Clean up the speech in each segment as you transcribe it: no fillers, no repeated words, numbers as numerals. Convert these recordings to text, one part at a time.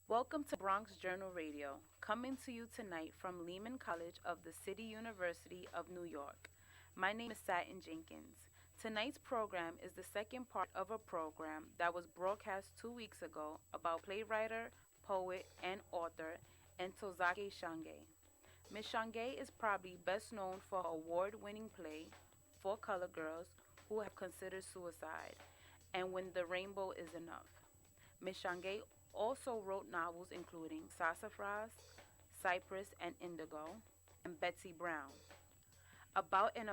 Welcome to Bronx Journal Radio, coming to you tonight from Lehman College of the City University of New York. My name is Satin Jenkins. Tonight's program is the second part of a program that was broadcast 2 weeks ago about playwright, poet, and author Ntozake Shange. Miss Shange is probably best known for her award winning play, For Color Girls Who Have Considered Suicide, and When the Rainbow Is Enough. Miss Shange also wrote novels including Sassafras, Cypress and Indigo, and Betsy Brown, about an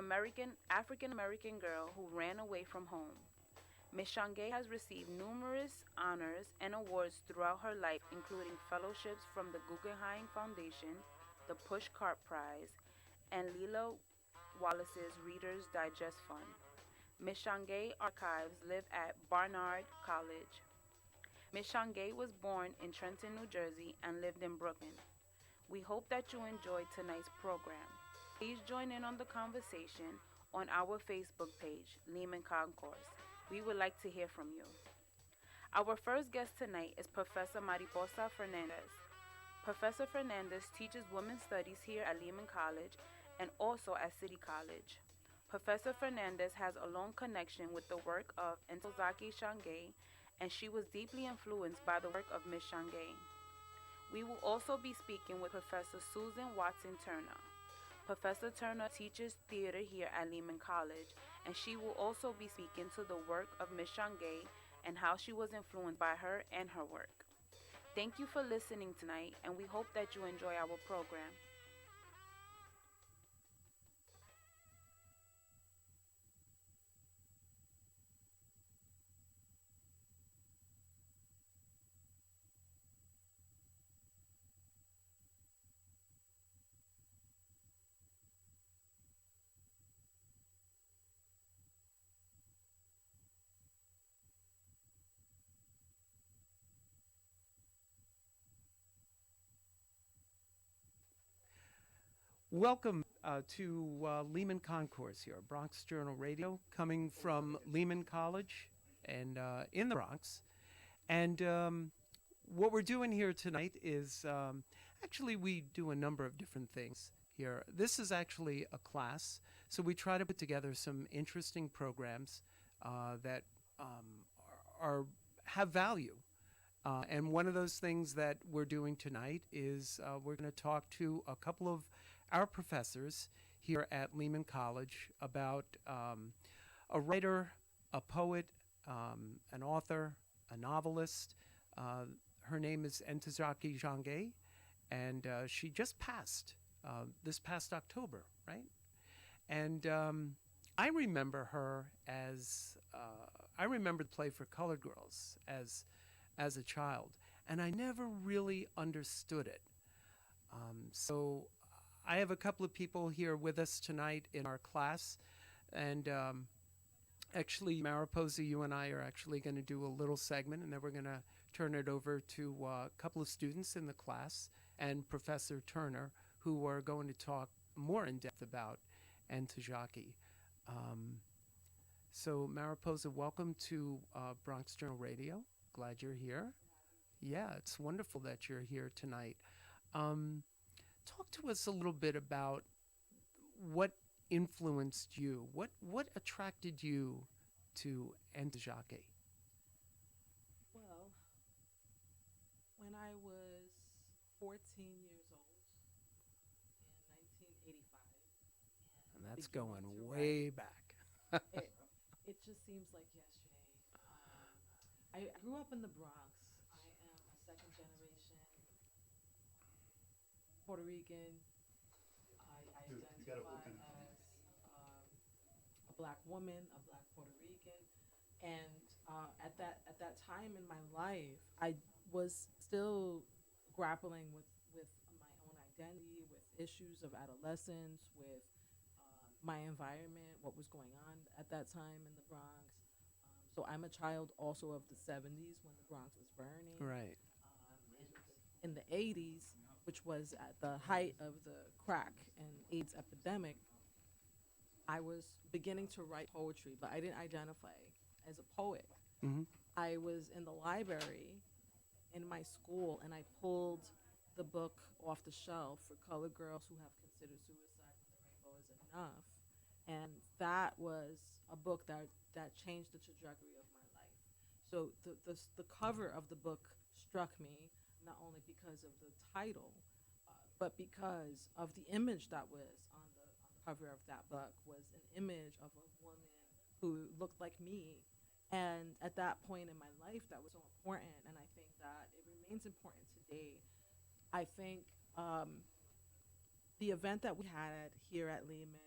African American girl who ran away from home. Ms. Shange has received numerous honors and awards throughout her life, including fellowships from the Guggenheim Foundation, the Pushcart Prize, and Leela Wallace's Reader's Digest Fund. Ms. Shange archives live at Barnard College. Ms. Shange was born in Trenton, New Jersey, and lived in Brooklyn. We hope that you enjoyed tonight's program. Please join in on the conversation on our Facebook page, Lehman Concourse. We would like to hear from you. Our first guest tonight is Professor Mariposa Fernandez. Professor Fernandez teaches women's studies here at Lehman College and also at City College. Professor Fernandez has a long connection with the work of Ntozake Shange, and she was deeply influenced by the work of Ms. Shange. We will also be speaking with Professor Susan Watson Turner. Professor Turner teaches theater here at Lehman College, and she will also be speaking to the work of Ms. Shange and how she was influenced by her and her work. Thank you for listening tonight, and we hope that you enjoy our program. Welcome to Lehman Concourse here, Bronx Journal Radio, coming from Lehman College and in the Bronx. And what we're doing here tonight is actually we do a number of different things here. This is actually a class, so we try to put together some interesting programs that are have value. And one of those things that we're doing tonight is we're going to talk to a couple of our professors here at Lehman College about a writer, a poet, an author, a novelist. Her name is Ntozake Shange, and she just passed this past October, right? And I remember her as I remember the play for Colored Girls as a child, and I never really understood it. So I have a couple of people here with us tonight in our class, and actually, Mariposa, you and I are actually going to do a little segment, and then we're going to turn it over to a couple of students in the class and Professor Turner, who are going to talk more in depth about Ntozake. Um, so, Mariposa, welcome to Bronx Journal Radio. Glad you're here. Yeah, it's wonderful that you're here tonight. Um, Talk to us a little bit about what influenced you. What attracted you to Ntozake? Well, when I was 14 years old in 1985 And and that's beginning going to way write, back. it, it just seems like yesterday. I grew up in the Bronx. I am a second generation Puerto Rican. I Dude, you gotta identify open. as um, a black woman, a black Puerto Rican, and at that time in my life, I was still grappling with my own identity, with issues of adolescence, with my environment, what was going on at that time in the Bronx. So I'm a child also of the 70s when the Bronx was burning, Right. and in the 80s, which was at the height of the crack and AIDS epidemic. I was beginning to write poetry, but I didn't identify as a poet. Hmm. I was in the library in my school, and I pulled the book off the shelf for colored girls who have considered suicide when the rainbow is enough. And that was a book that changed the trajectory of my life. So the cover of the book struck me not only because of the title, but because of the image that was on the cover of that book was an image of a woman who looked like me. And at that point in my life, that was so important. And I think that it remains important today. I think the event that we had here at Lehman,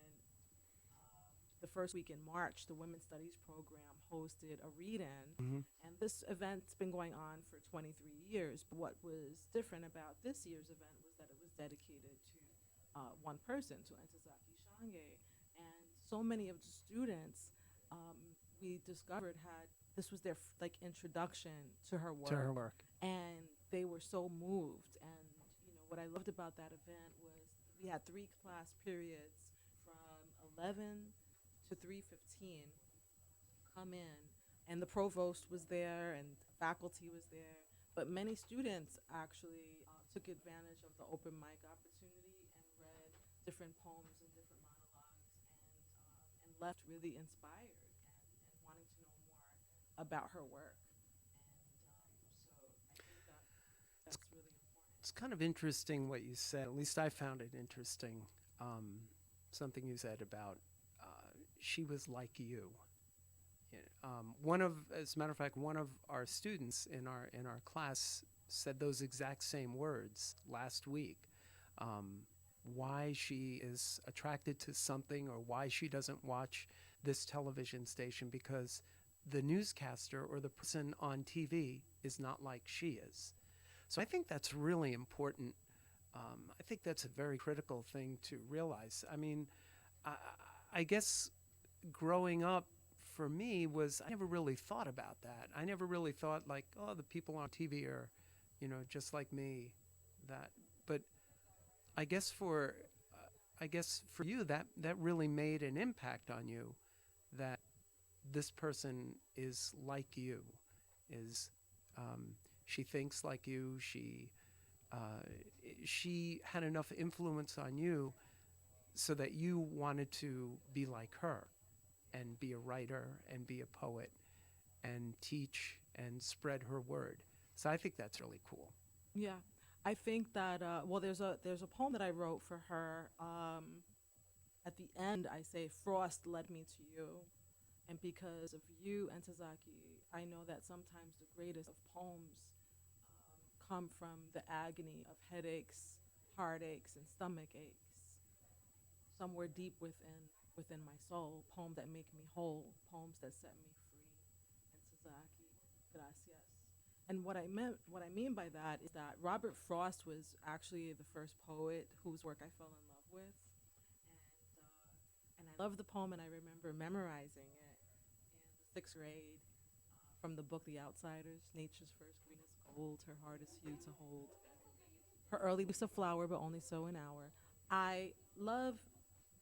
the first week in March, the Women's Studies program hosted a read-in, Hmm. and this event's been going on for 23 years. But what was different about this year's event was that it was dedicated to one person, to Ntozake Shange, and so many of the students um, we discovered had this was their like introduction to her To her work, work. and they were so moved. And what I loved about that event was we had three class periods from 11 to 3:15 come in, and the provost was there and faculty was there, but many students actually took advantage of the open mic opportunity and read different poems and different monologues, and left really inspired and wanting to know more about her work. And so I think that It's, that's really important. it's kind of interesting what you said. At least I found it interesting. Um, Something you said about she was like you. As a matter of fact, one of our students in our class said those exact same words last week. Um, why she is attracted to something or why she doesn't watch this television station because the newscaster or the person on TV is not like she is. So I think that's really important. I think that's a very critical thing to realize. I mean, I, I guess growing up for me was I never really thought about that. I never really thought like, oh, the people on TV are, just like me. That, but I guess for, I guess for you that really made an impact on you. That this person is like you, is um, she thinks like you. Uh, she had enough influence on you so that you wanted to be like her and be a writer and be a poet and teach and spread her word. So I think that's really cool. Yeah, I think that well, there's a poem that I wrote for her. At the end, I say, "Frost led me to you," and because of you, Entazaki, I know that sometimes the greatest of poems come from the agony of headaches, heartaches, and stomach aches, somewhere deep within my soul. Poems that make me whole, poems that set me free. Entazaki, gracias. And what I mean by that is that Robert Frost was actually the first poet whose work I fell in love with, and I love the poem, and I remember memorizing it in the sixth grade from the book The Outsiders. Nature's first greenest gold, her heart is few to hold. Her early leaves a flower, but only so an hour. I love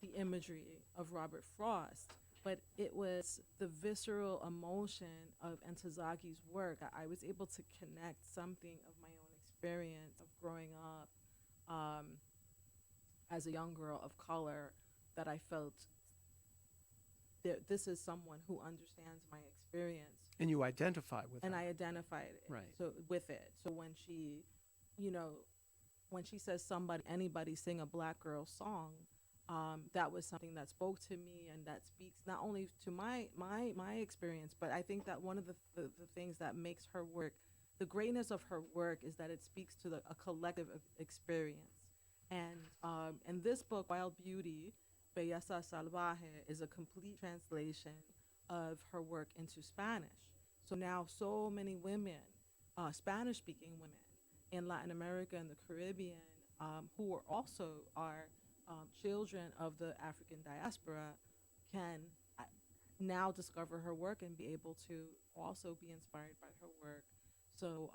the imagery of Robert Frost, but it was the visceral emotion of Entazaki's work. I was able to connect something of my own experience of growing up as a young girl of color that I felt that this is someone who understands my experience, And you identify with and that. I identified it Right. so with it. So you know, when she says somebody, anybody sing a black girl song, that was something that spoke to me and that speaks not only to my experience, but I think that one of the things that makes her work, the greatness of her work, is that it speaks to a collective experience. And this book, Wild Beauty, Belleza Salvaje, is a complete translation of her work into Spanish. So now so many women, Spanish speaking women in Latin America and the Caribbean, who are also are children of the African diaspora, can now discover her work and be able to also be inspired by her work. So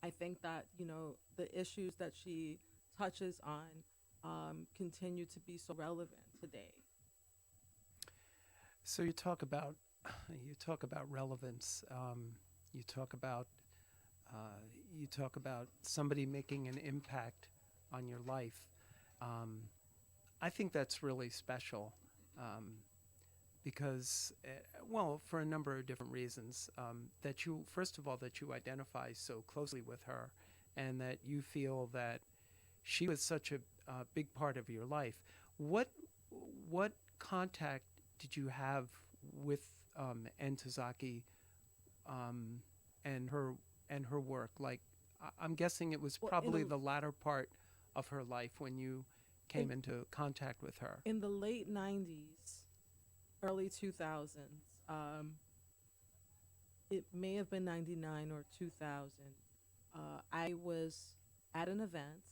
I think that the issues that she touches on continue to be so relevant today. So you talk about you talk about relevance. You talk about You talk about somebody making an impact on your life. Um, I think that's really special because, well, for a number of different reasons. That you, first of all, that you identify so closely with her and that you feel that she was such a big part of your life. What, what contact did you have with Ntozake um, and her work? Like, I'm guessing it was Well, probably the latter part of her life when you came in into contact with her. in the late '90s, early 2000s, it may have been '99 or 2000. I was at an event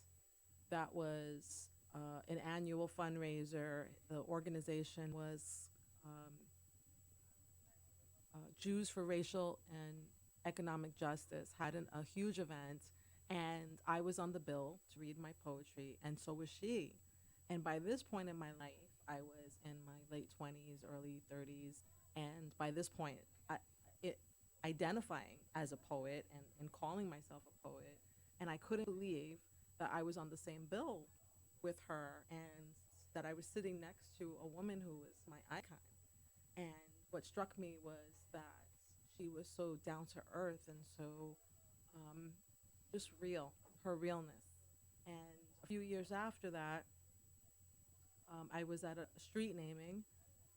that was an annual fundraiser. The organization was um, Jews for Racial and Economic Justice, had a huge event, and I was on the bill to read my poetry, and so was she. And by this point in my life, I was in my late 20s, early 30s, and by this point, it identifying as a poet and calling myself a poet, and I couldn't believe that I was on the same bill with her and that I was sitting next to a woman who was my icon. And what struck me was that she was so down to earth and so um, just real, her realness. And a few years after that, I was at a street naming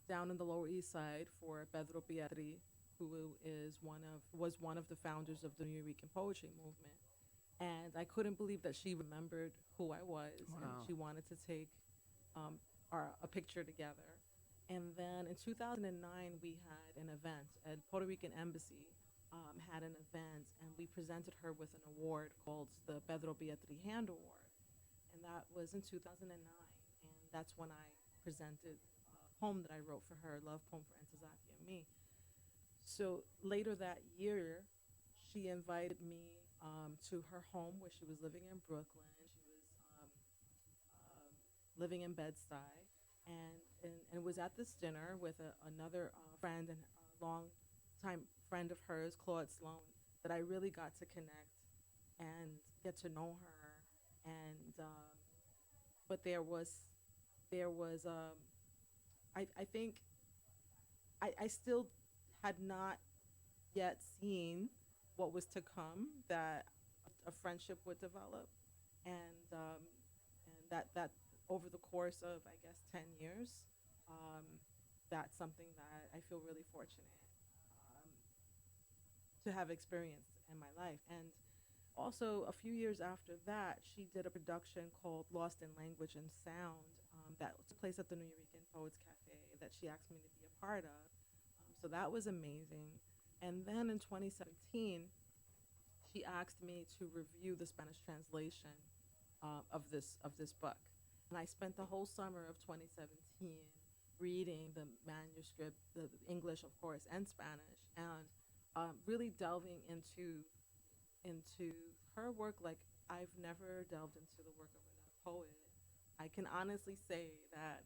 down in the Lower East Side for Pedro Pietri, who was one of the founders of the New Rican poetry movement. And I couldn't believe that she remembered who I was, and Wow. she wanted to take um, a picture together. And then in 2009, we had an event at Puerto Rican Embassy. Had an event, and we presented her with an award called the Pedro Beatri Hand Award, and that was in 2009. And that's when I presented a poem that I wrote for her, love poem for Ntozake and me. So later that year, she invited me to her home where she was living in Brooklyn. She was living in Bed-Stuy, and was at this dinner with another friend and a long time friend of hers, Claude Sloan, that I really got to connect and get to know her. And but there was I think I still had not yet seen what was to come, that a friendship would develop, and that over the course of, I guess, 10 years, um, that's something that I feel really fortunate um, to have experienced in my life. And also, a few years after that, she did a production called Lost in Language and Sound, that took place at the New Eureka Poets Cafe, that she asked me to be a part of. So that was amazing. And then in 2017, she asked me to review the Spanish translation of this book, and I spent the whole summer of 2017 reading the manuscript, the English, of course, and Spanish, and really delving into her work like I've never delved into the work of another poet. I can honestly say that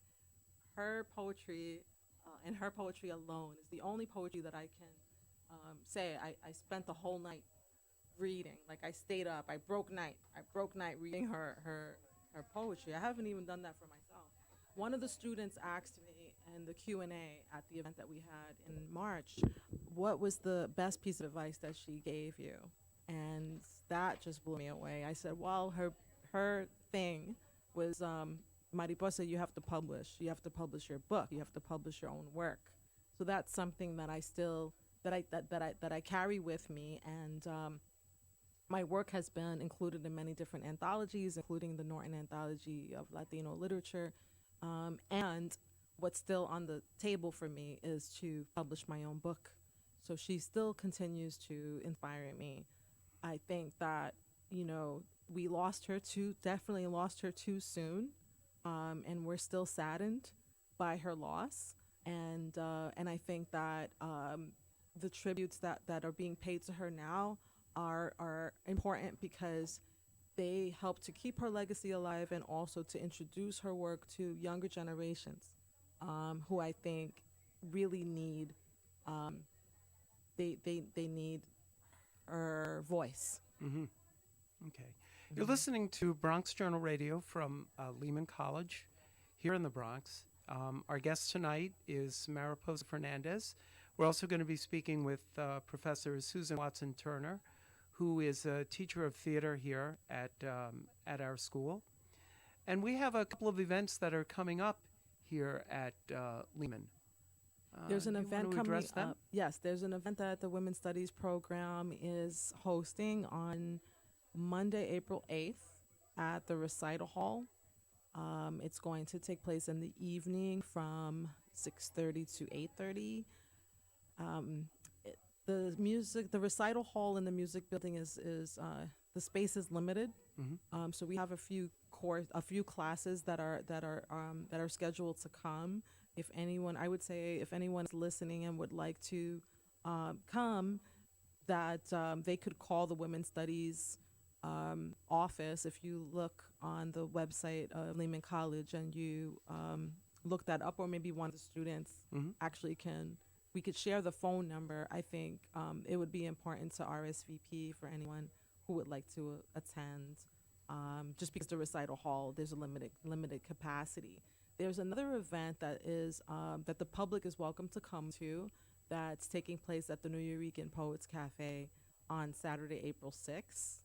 her poetry and her poetry alone is the only poetry that I can say I spent the whole night reading. Like, I stayed up, I broke night reading her poetry. I haven't even done that for myself. One of the students asked me in the Q&A at the event that we had in March, what was the best piece of advice that she gave you? And that just blew me away. I said, well, her thing was, Mariposa, you have to publish. You have to publish your book. You have to publish your own work. So that's something that I still that I carry with me, and my work has been included in many different anthologies, including the Norton Anthology of Latino Literature. And what's still on the table for me is to publish my own book. So she still continues to inspire me. I think that, we definitely lost her too soon. And we're still saddened by her loss. And I think that the tributes that are being paid to her now are important because they help to keep her legacy alive and also to introduce her work to younger generations, who I think really need, they need her voice. Mm-hmm. Okay. You're Hmm. listening to Bronx Journal Radio from Lehman College here in the Bronx. Our guest tonight is Mariposa Fernandez. We're also going to be speaking with Professor Susan Watson Turner, who is a teacher of theater here at our school. And we have a couple of events that are coming up here at Lehman. There's an Do you want event to coming address them? up. Yes, there's an event that the Women's Studies program is hosting on Monday, April 8th at the recital hall. It's going to take place in the evening from 6:30 to 8:30. Um, it, the recital hall in the music building is the space is limited. Mm-hmm. So we have a few classes that are scheduled to come. If anyone, I would say, if anyone is listening and would like to come, that they could call the Women's Studies office. If you look on the website of Lehman College and you look that up, or maybe one of the students Mm-hmm. actually can, we could share the phone number. I think it would be important to RSVP for anyone who would like to attend. Just because the recital hall, there's a limited capacity. There's another event that is that the public is welcome to come to. That's taking place at the New Eurekan Poets Cafe on Saturday, April 6th.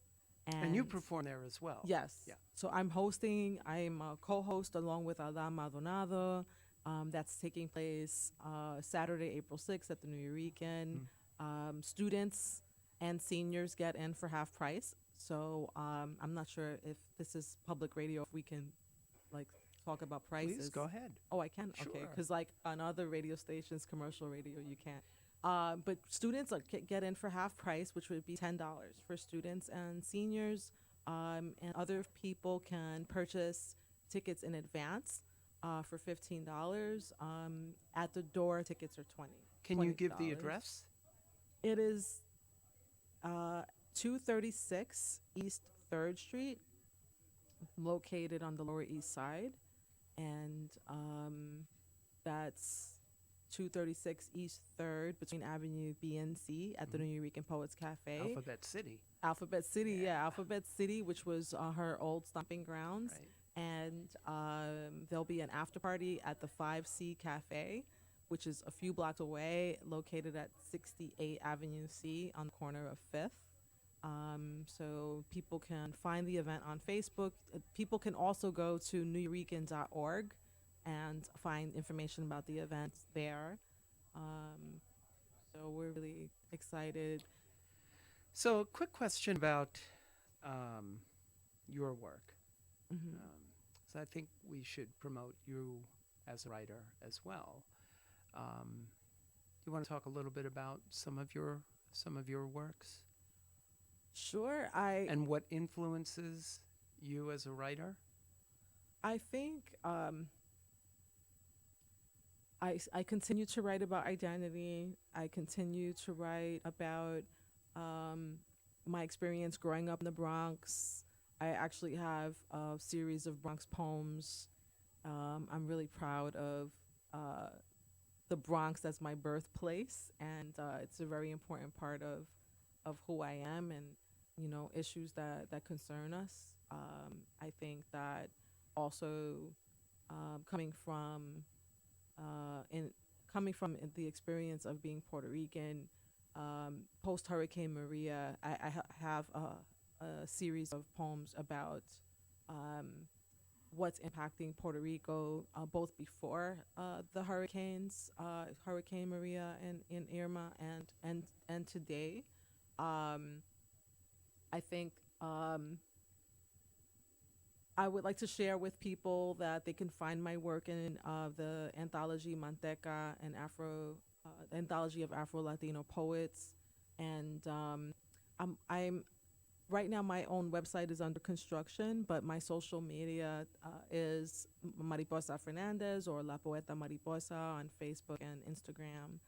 And you And perform there as well. yes, Yeah. so I'm a co-host along with Adam Maldonado. That's taking place Saturday, April 6th at the New Eurekan. Mm. Students and seniors get in for half price. So I'm not sure if this is public radio, if we can like talk about Please prices. go ahead. Oh, I can? Okay. Sure. Because, like, on other radio stations, commercial radio, you can't. But students get in for half price, which would be $10 for students and seniors. And other people can purchase tickets in advance for $15. At the door, tickets are Can you give the $20. address? It is 236 East 3rd Street, located on the Lower East Side. And that's 236 East 3rd between Avenue B and C at the Mhm. New Eurekan Poets Cafe. Alphabet City. Alphabet City, Yeah. yeah, Alphabet City, which was her old stomping grounds. Right. And there'll be an after party at the 5C Cafe, which is a few blocks away, located at 68 Avenue C on the corner of 5th. So people can find the event on Facebook. People can also go to neweurekan.org and find information about the events there. Um, so we're really excited. So, a quick question about your work. Hmm. So, I think we should promote you as a writer as well. Um, you want to talk a little bit about some of your works Sure, and what influences you as a writer? I think I continue to write about identity. I continue to write about um, my experience growing up in the Bronx. I actually have a series of Bronx poems. I'm really proud of uh, the Bronx as my birthplace, and it's a very important part of who I am, and issues that concern us. I think that also coming from in coming from the experience of being Puerto Rican, post Hurricane Maria, have a series of poems about um, what's impacting Puerto Rico, both before the hurricanes, Hurricane Maria and Irma, and today. Um, I think I would like to share with people that they can find my work in the anthology Manteca and anthology of Afro Latino poets, and I'm right now my own website is under construction, but my social media is Mariposa Fernandez or La Poeta Mariposa on Facebook and Instagram.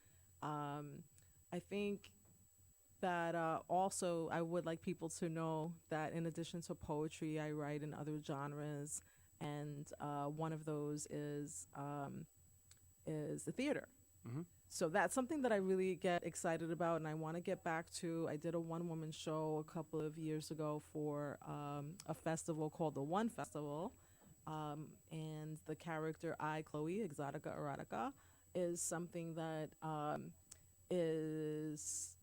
I think that also I would like people to know that in addition to poetry, I write in other genres, and one of those is the theater. Hmm. So that's something that I really get excited about, and I want to get back to. I did a one-woman show a couple of years ago for a festival called the One Festival, and the character I, Chloe, Exotica Erotica, is something that is,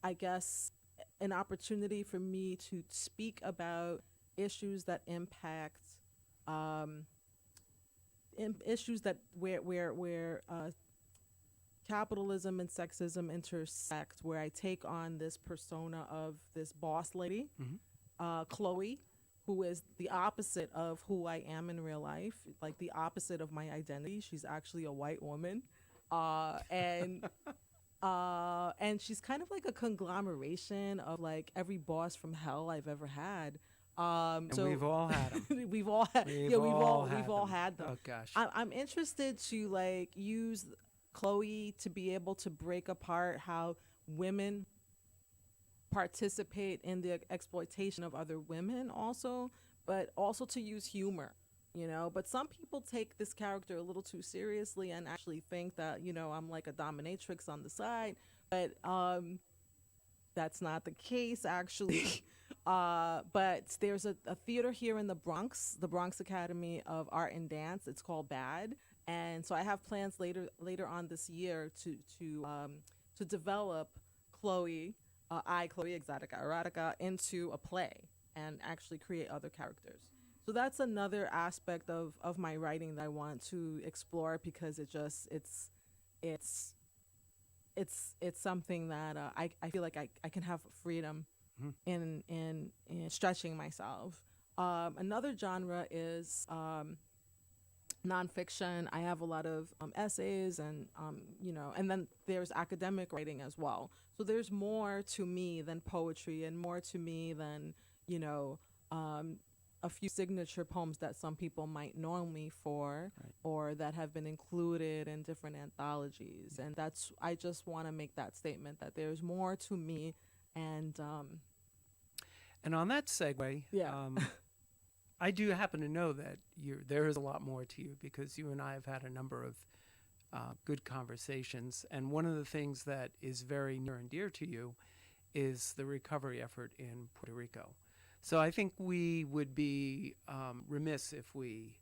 I guess, an opportunity for me to speak about issues that impact um, issues that where capitalism and sexism intersect, where I take on this persona of this boss lady, Hmm. Chloe, who is the opposite of who I am in real life, like the opposite of my identity. She's actually a white woman. Uh, and and she's kind of like a conglomeration of like every boss from hell I've ever had. And we've all had them. We've all had, We've yeah, all we've had all them. had them. Oh gosh. I'm interested to like use Chloe to be able to break apart how women participate in the exploitation of other women also, but also to use humor, you know. But some people take this character a little too seriously and actually think that, you know, I'm like a dominatrix on the side, but that's not the case actually. But there's a theater here in the Bronx, the Bronx Academy of Art and Dance. It's called Bad, and so I have plans later on this year to develop Chloe, Chloe Exotica Erotica, into a play and actually create other characters. So that's another aspect of my writing that I want to explore because it's it's something that I feel like I can have freedom Mhm. in stretching myself. Another genre is nonfiction. I have a lot of essays and you know, and then there's academic writing as well. So there's more to me than poetry and more to me than, you know, um, a few signature poems that some people might know me for Right. or that have been included in different anthologies. And that's, I just want to make that statement that there's more to me. And And on that segue, yeah. I do happen to know that there is a lot more to you because you and I have had a number of good conversations. And one of the things that is very near and dear to you is the recovery effort in Puerto Rico. So I think we would be remiss if we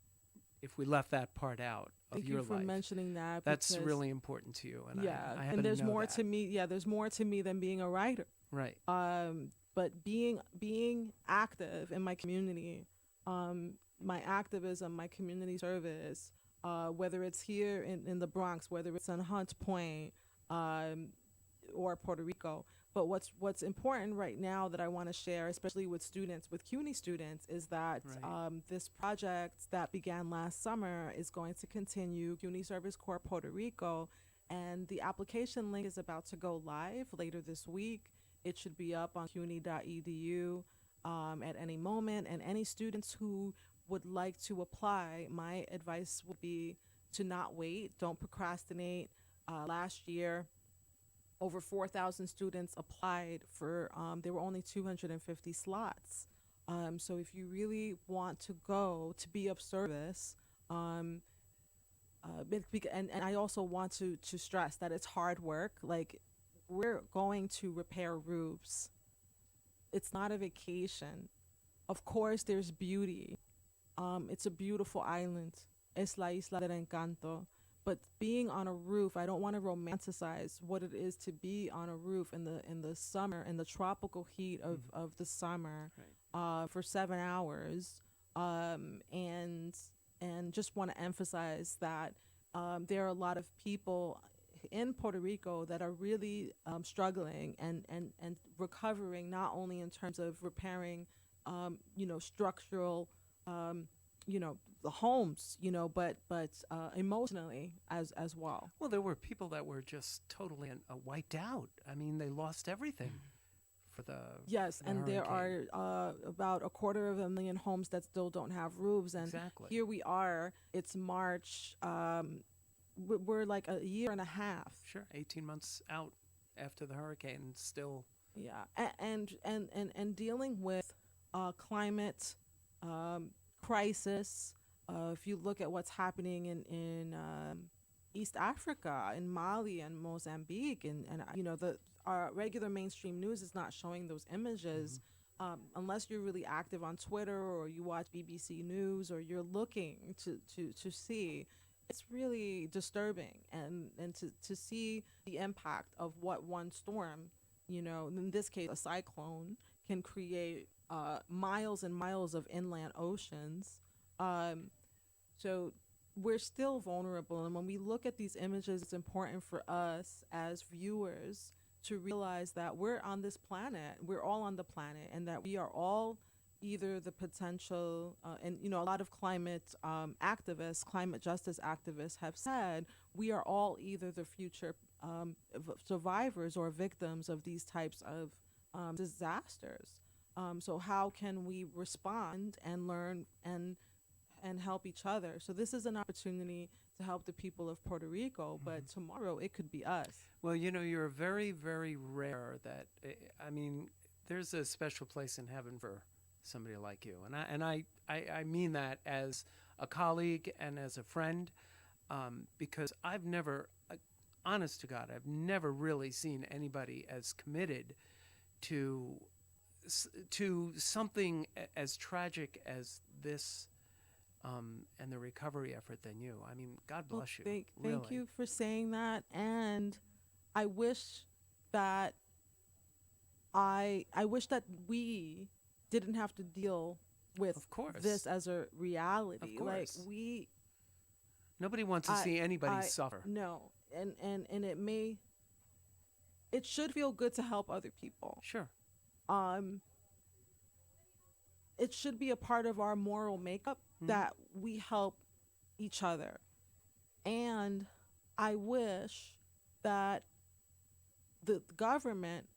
left that part out of Thank your you for life. mentioning that. That's Because really important to you, and yeah, I and happen to there's know more that. to me. Yeah, there's more to me than being a writer. Right. But being active in my community, my activism, my community service, whether it's here in the Bronx, whether it's on Hunt Point, um, or Puerto Rico. But what's important right now that I want to share, especially with students, with CUNY students, is that Right. this project that began last summer is going to continue, CUNY Service Corps Puerto Rico, and the application link is about to go live later this week. It should be up on cuny.edu at any moment, and any students who would like to apply, my advice would be to not wait, don't procrastinate. Last year, over 4,000 students applied for, there were only 250 slots. So if you really want to go to be of service, um, and I also want to stress that it's hard work. Like, we're going to repair roofs. It's not a vacation. Of course, there's beauty. It's a beautiful island. Es la isla del encanto. But being on a roof, I don't want to romanticize what it is to be on a roof in the summer, in the tropical heat of the summer, Right. for 7 hours, and just want to emphasize that there are a lot of people in Puerto Rico that are really struggling and recovering, not only in terms of repairing, you know, structural, um, you know, the homes, you know, but emotionally as well. Well, there were people that were just totally wiped out. I mean, they lost everything for the Yes, for the and there hurricane. are about 250,000 homes that still don't have roofs, and Exactly. here we are. It's March. We're like a year and a half. Sure. 18 months out after the hurricane, still. Yeah, and dealing with climate crisis. If you look at what's happening in East Africa, in Mali and Mozambique, and the our regular mainstream news is not showing those Hmm. images. Unless you're really active on Twitter or you watch BBC News or you're looking to see, it's really disturbing, and to see the impact of what one storm, in this case a cyclone, can create miles and miles of inland oceans. Um, so we're still vulnerable. And when we look at these images, it's important for us as viewers to realize that we're on this planet, we're all on the planet, and that we are all either the potential, and a lot of climate activists, climate justice activists have said we are all either the future survivors or victims of these types of disasters. So how can we respond and learn and help each other? So this is an opportunity to help the people of Puerto Rico, Hmm. but tomorrow it could be us. Well, you're very, very rare that, I mean, there's a special place in heaven for somebody like you. And I mean that as a colleague and as a friend, because I've never, honest to God, I've never really seen anybody as committed to to something as tragic as this, and the recovery effort than you. I mean, God Well, bless you, thank really. you for saying that, and I wish that I wish that we didn't have to deal with Of course, this as a of reality. Like course. Nobody wants to I see anybody I suffer. no, and it should feel good to help other people. Sure. Um, it should be a part of our moral makeup Hmm. that we help each other. And I wish that the government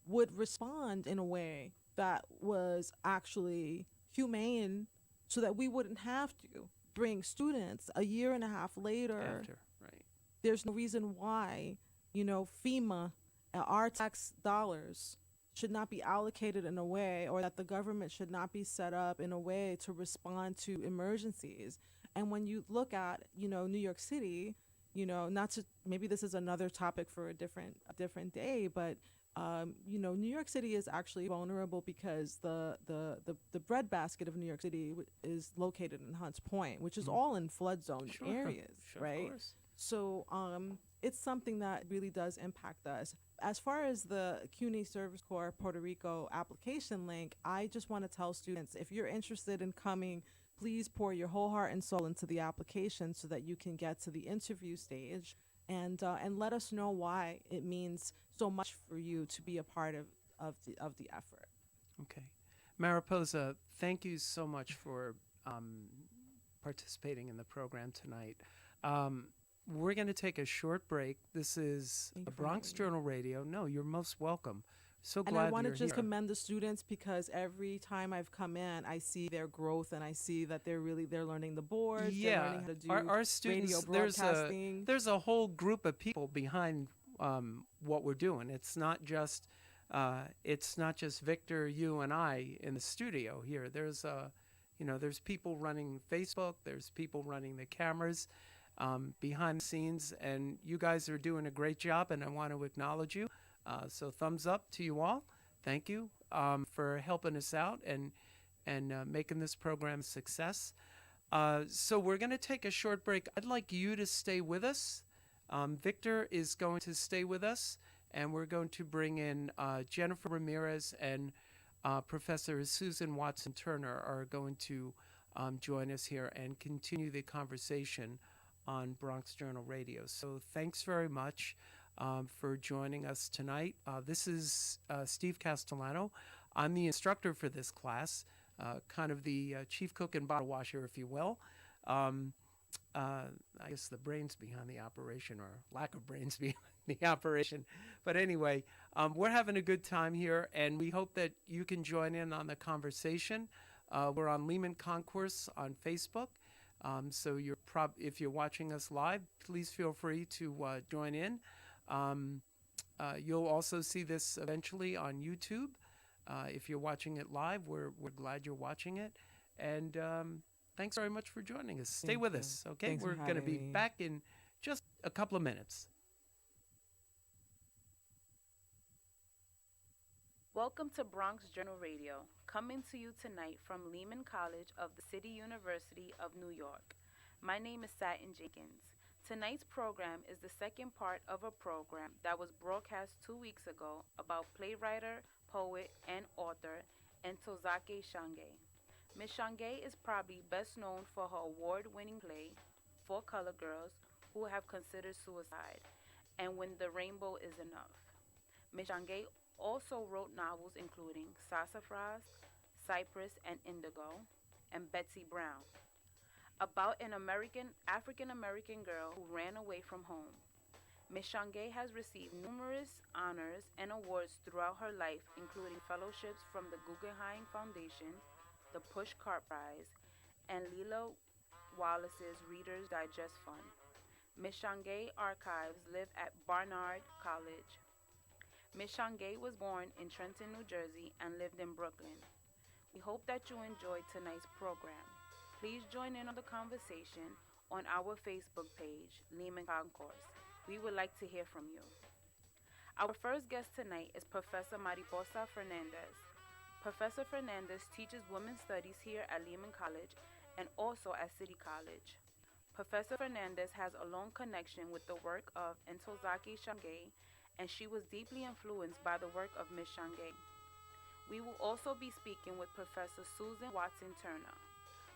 would respond in a way that was actually humane so that we wouldn't have to bring students a year and a half later. After, right. There's no reason why, FEMA, our tax dollars should not be allocated in a way, or that the government should not be set up in a way to respond to emergencies. And when you look at, New York City, not to, maybe this is another topic for a different day, but New York City is actually vulnerable because the breadbasket of New York City is located in Hunts Point, which is Mm. all in flood zone Sure. areas, Sure, of right? course. So it's something that really does impact us. As far as the CUNY Service Corps Puerto Rico application link, I just want to tell students, if you're interested in coming, please pour your whole heart and soul into the application so that you can get to the interview stage, and let us know why it means so much for you to be a part of the effort. Okay. Mariposa, thank you so much for um, participating in the program tonight. Um, we're going to take a short break. This is Thank a you for Bronx having me. Journal Radio. No, you're most welcome. So And I glad want to you're just here. commend the students because every time I've come in, I see their growth and I see that they're learning the boards, they're Yeah, learning how to our do our radio students. broadcasting. There's a whole group of people behind what we're doing. It's not just Victor, you, and I in the studio here. There's people running Facebook. There's people running the cameras behind the scenes, and you guys are doing a great job. And I want to acknowledge you. So thumbs up to you all. Thank you for helping us out and making this program a success. So we're going to take a short break. I'd like you to stay with us. Victor is going to stay with us, and we're going to bring in Jennifer Ramirez and Professor Susan Watson Turner are going to join us here and continue the conversation on Bronx Journal Radio. So thanks very much for joining us tonight. This is Steve Castellano. I'm the instructor for this class, kind of the chief cook and bottle washer, if you will. Um, I guess the brains behind the operation, or lack of brains behind the operation. But anyway, we're having a good time here, and we hope that you can join in on the conversation. We're on Lehman Concourse on Facebook. So if you're watching us live, please feel free to join in. Um, you'll also see this eventually on YouTube. If you're watching it live, we're glad you're watching it. And thanks very much for joining us. Stay Thank with you. us, okay? Thanks for We're going to having be me. back in just a couple of minutes. Welcome to Bronx Journal Radio, coming to you tonight from Lehman College of the City University of New York. My name is Satin Jenkins. Tonight's program is the second part of a program that was broadcast 2 weeks ago about playwright, poet, and author Ntozake Shange. Miss Shange is probably best known for her award winning play, For Color Girls Who Have Considered Suicide, and When the Rainbow Is Enough. Miss Shange also wrote novels including Sassafras, Cypress and Indigo, and Betsy Brown, about an African American girl who ran away from home. Ms. Shange has received numerous honors and awards throughout her life, including fellowships from the Guggenheim Foundation, the Pushcart Prize, and Lila Wallace's Reader's Digest Fund. Ms. Shange archives live at Barnard College. Ms. Shange was born in Trenton, New Jersey, and lived in Brooklyn. We hope that you enjoyed tonight's program. Please join in on the conversation on our Facebook page, Lehman Concourse. We would like to hear from you. Our first guest tonight is Professor Mariposa Fernandez. Professor Fernandez teaches women's studies here at Lehman College and also at City College. Professor Fernandez has a long connection with the work of Ntozake Shange, and she was deeply influenced by the work of Ms. Shange. We will also be speaking with Professor Susan Watson Turner.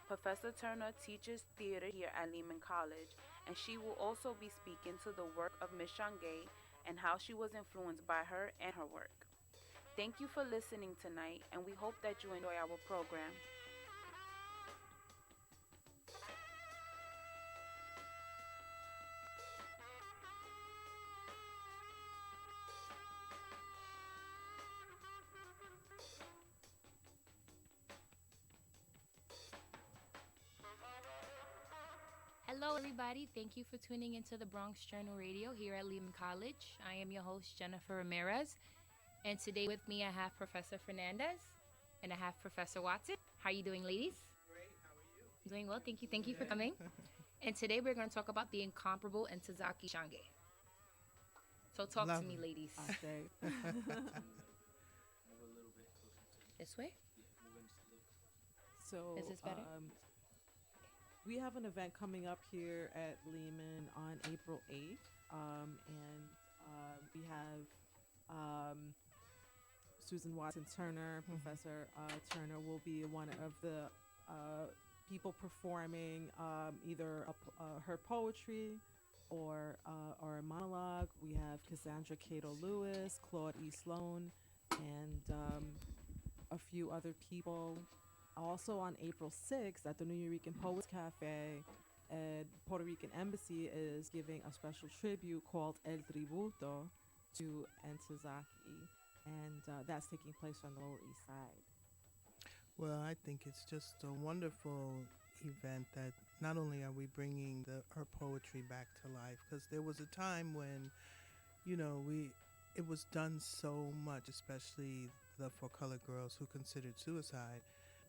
Professor Turner teaches theater here at Lehman College, and she will also be speaking to the work of Ms. Shange and how she was influenced by her and her work. Thank you for listening tonight, and we hope that you enjoy our program. Hello, everybody. Thank you for tuning into the Bronx Journal Radio here at Lehman College. I am your host, Jennifer Ramirez, and today with me I have Professor Fernandez and I have Professor Watson. How are you doing, ladies? I'm doing well. Thank you. Thank you for coming. And today we're going to talk about the incomparable Ntozake Shange. So talk to me, Lovely. ladies. Okay. This way? So, Is this better? we have an event coming up here at Lehman on April 8th. We have Susan Watson Turner. Professor Turner will be one of the people performing either her poetry or a monologue. We have Cassandra Cato Lewis, Claude E. Sloan, and a few other people. Also on April 6th at the New Eurekan Poets Cafe, Puerto Rican Embassy is giving a special tribute called El Tributo to Ntozake, and that's taking place on the Lower East Side. Well, I think it's just a wonderful event that not only are we bringing her poetry back to life, because there was a time when, it was done so much, especially the For Color Girls Who Considered Suicide,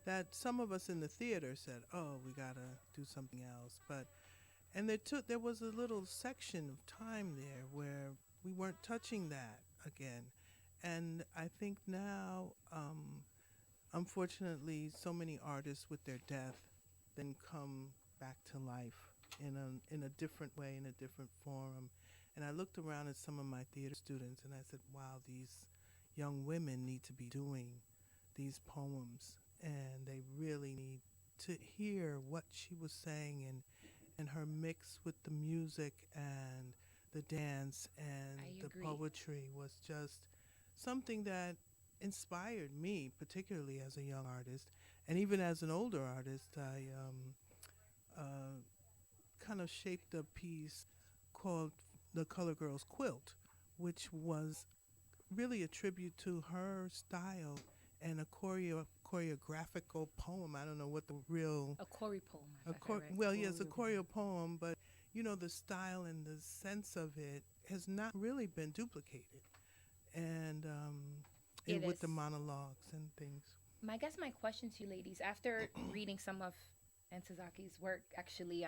that some of us in the theater said, "Oh, we gotta do something else." And there was a little section of time there where we weren't touching that again, and I think now, unfortunately, so many artists with their death then come back to life in a different way, in a different forum. And I looked around at some of my theater students and I said, "Wow, these young women need to be doing these poems, and they really need to hear what she was saying, and her mix with the music and the dance and I the agree. poetry was just something that inspired me, particularly as a young artist. And even as an older artist, I kind of shaped a piece called The Color Girls Quilt, which was really a tribute to her style and a choreographical poem. I don't know what the real A Corey poem, if I right. well, yes, a choreo poem, but the style and the sense of it has not really been duplicated, and It with the is. monologues and things. I guess my question to you ladies, after reading some of Ntozake's work, actually,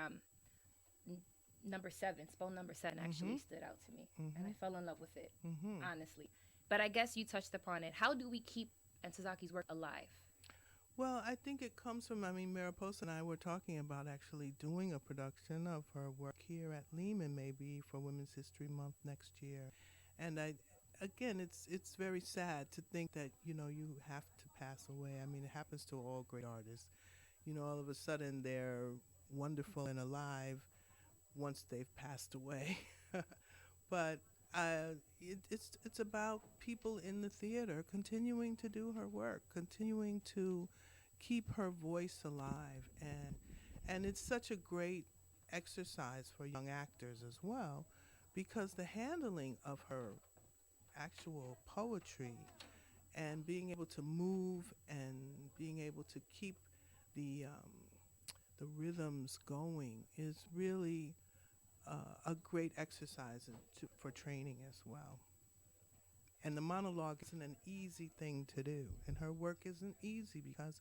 number seven, spell number seven actually Mhm. stood out to me, and I Mhm. fell in love with it, Mhm. honestly. But I guess you touched upon it. How do we keep Ntozake's work alive? Well, I think it comes from, I mean, Mariposa and I were talking about actually doing a production of her work here at Lehman, maybe for Women's History Month next year. And again, it's very sad to think that, you have to pass away. I mean, it happens to all great artists. All of a sudden they're wonderful and alive once they've passed away. But it's about people in the theater continuing to do her work, continuing to keep her voice alive, and it's such a great exercise for young actors as well, because the handling of her actual poetry and being able to move and being able to keep the rhythms going is really a great exercise for training as well. And the monologue isn't an easy thing to do, and her work isn't easy because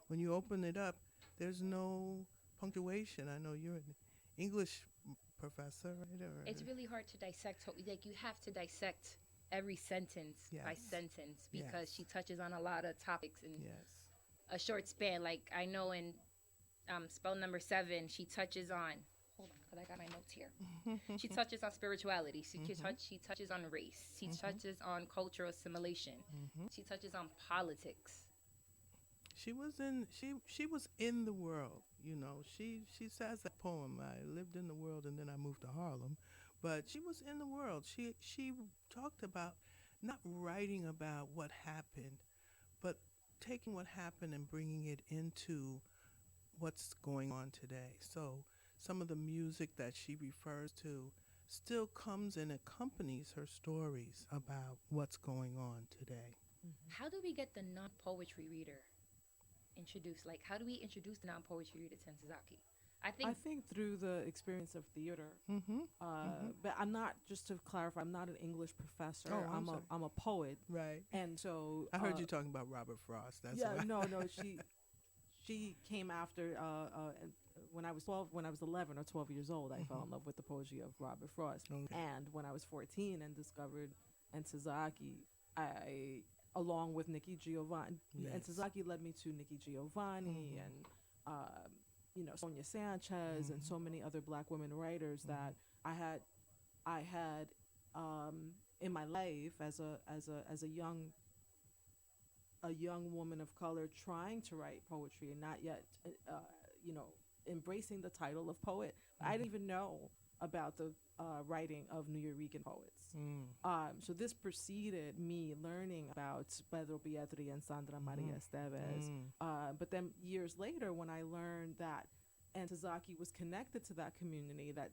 when you open it up, there's no punctuation. I know you're an English professor, right? It's Or really hard to dissect. Like you have to dissect every sentence by yes, sentence because yes, she touches on a lot of topics in yes. a short span. Like I know in spell number seven, she touches on. Hold on, because I got my notes here. She touches on spirituality. Mhm, She touches on race. She mhm, touches on cultural assimilation. mhm. She touches on politics. She was in the world. She says that poem. I lived in the world and then I moved to Harlem, but she was in the world. She talked about not writing about what happened, but taking what happened and bringing it into what's going on today. So some of the music that she refers to still comes and accompanies her stories about what's going on today. Mhm. How do we get the non poetry reader introduced? Like, how do we introduce the non poetry reader to Ntozake? I I think think through the experience of theater. Mhm. Mhm. But I'm not, just to clarify, I'm not an English Oh, professor. I'm I'm a sorry. I'm a poet, Right. and so I heard you talking about Robert Frost. That's yeah, why. no, she came after and when I was 12, when I was 11 or 12 years old, I fell Mhm. in love with the poetry of Robert Frost. Okay. And when I was 14 and discovered Ntozake, I along with Nikki Giovanni, Yes. Ntozake led me to Nikki Giovanni Mhm. and um, Sonia Sanchez and Mhm. so many other Black women writers Mhm. that I had I had in my life as a young woman of color trying to write poetry and not yet, you know, embracing the title of poet. I Mhm. didn't even know about the writing of New Eurekan poets. Mm. So this preceded me learning about Pedro Pietri and Sandra Maria Mhm. Esteves. Mm. But then years later, when I learned that Ntozake was connected to that community, that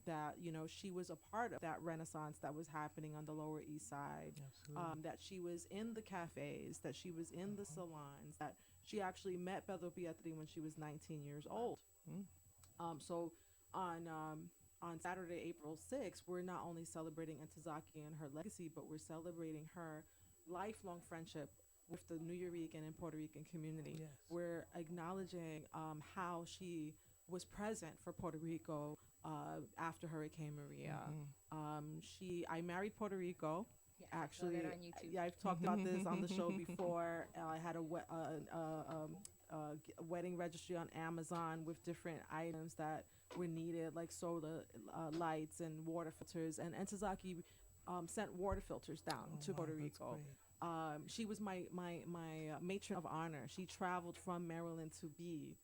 she was a part of that renaissance that was happening on the Lower East Side, Absolutely. that she was in the cafes, that she was in the Mhm. salons, that she actually met Pedro Pietri when she was 19 years Wow. old. Mm. So on Saturday, April 6th, we're not only celebrating Ntozake and her legacy, but we're celebrating her lifelong friendship with the New Eurekan and Puerto Rican community. Yes. We're acknowledging how she was present for Puerto Rico after Hurricane Maria. Mhm. I married Puerto Rico. yes, I saw that Actually, on YouTube. yeah, I've talked about this on the show before. I had wedding registry on Amazon with different items that were needed, like soda lights and water filters. And Ntozake sent water filters down Oh to wow, Puerto that's Rico. great. She was my matron of honor. She traveled from Maryland to be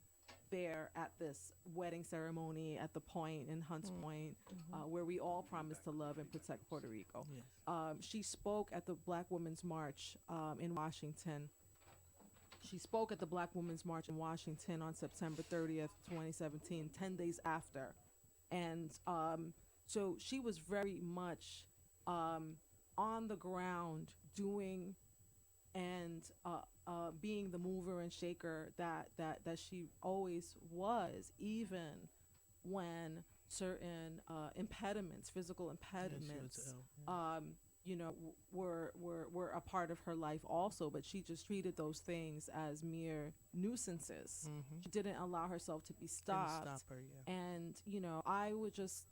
there at this wedding ceremony at the point in Hunts Mm. Point, Mhm. where we all promised to love and protect Puerto Rico. Yes. She spoke at the Black Women's March in Washington. She spoke at the Black Women's March in Washington on September 30th, 2017, 10 days after. And so she was very much um, on the ground doing and being the mover and shaker that she always was, even when certain impediments, physical Yes, she was impediments, ill. Yeah. were a part of her life also. But she just treated those things as mere nuisances. Mhm. She didn't allow herself to be Didn't stopped. stop her. Yeah. And I would just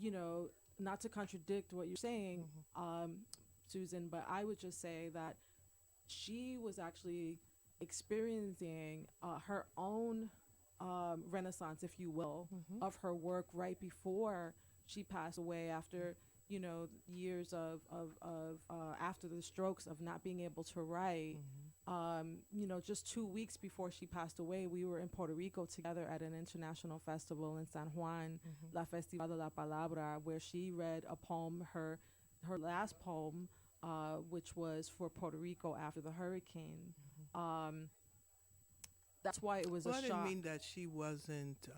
you know, not to contradict what you're saying, Hmm. um, Susan, but I would just say that she was actually experiencing her own renaissance, if you will, Hmm. of her work right before she passed away after, you know, years of after the strokes of not being able to write. Hmm. You know, just 2 weeks before she passed away, we were in Puerto Rico together at an international festival in San Juan, Hmm. La Festival de la Palabra, where she read a poem, her last poem, which was for Puerto Rico after the hurricane. Um, that's why it was a Well, I didn't shock. mean that she wasn't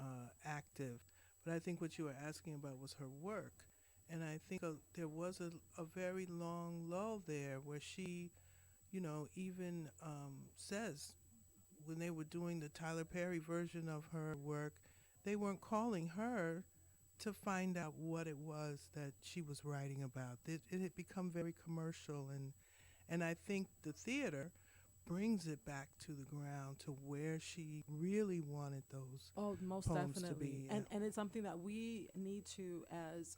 active, but I think what you were asking about was her work. And I think there was a very long lull there where she, even says when they were doing the Tyler Perry version of her work, they weren't calling her to find out what it was that she was writing about. It had become very commercial, and I think the theater brings it back to the ground to where she really wanted those Oh, most poems to definitely, be. and it's something that we need to, as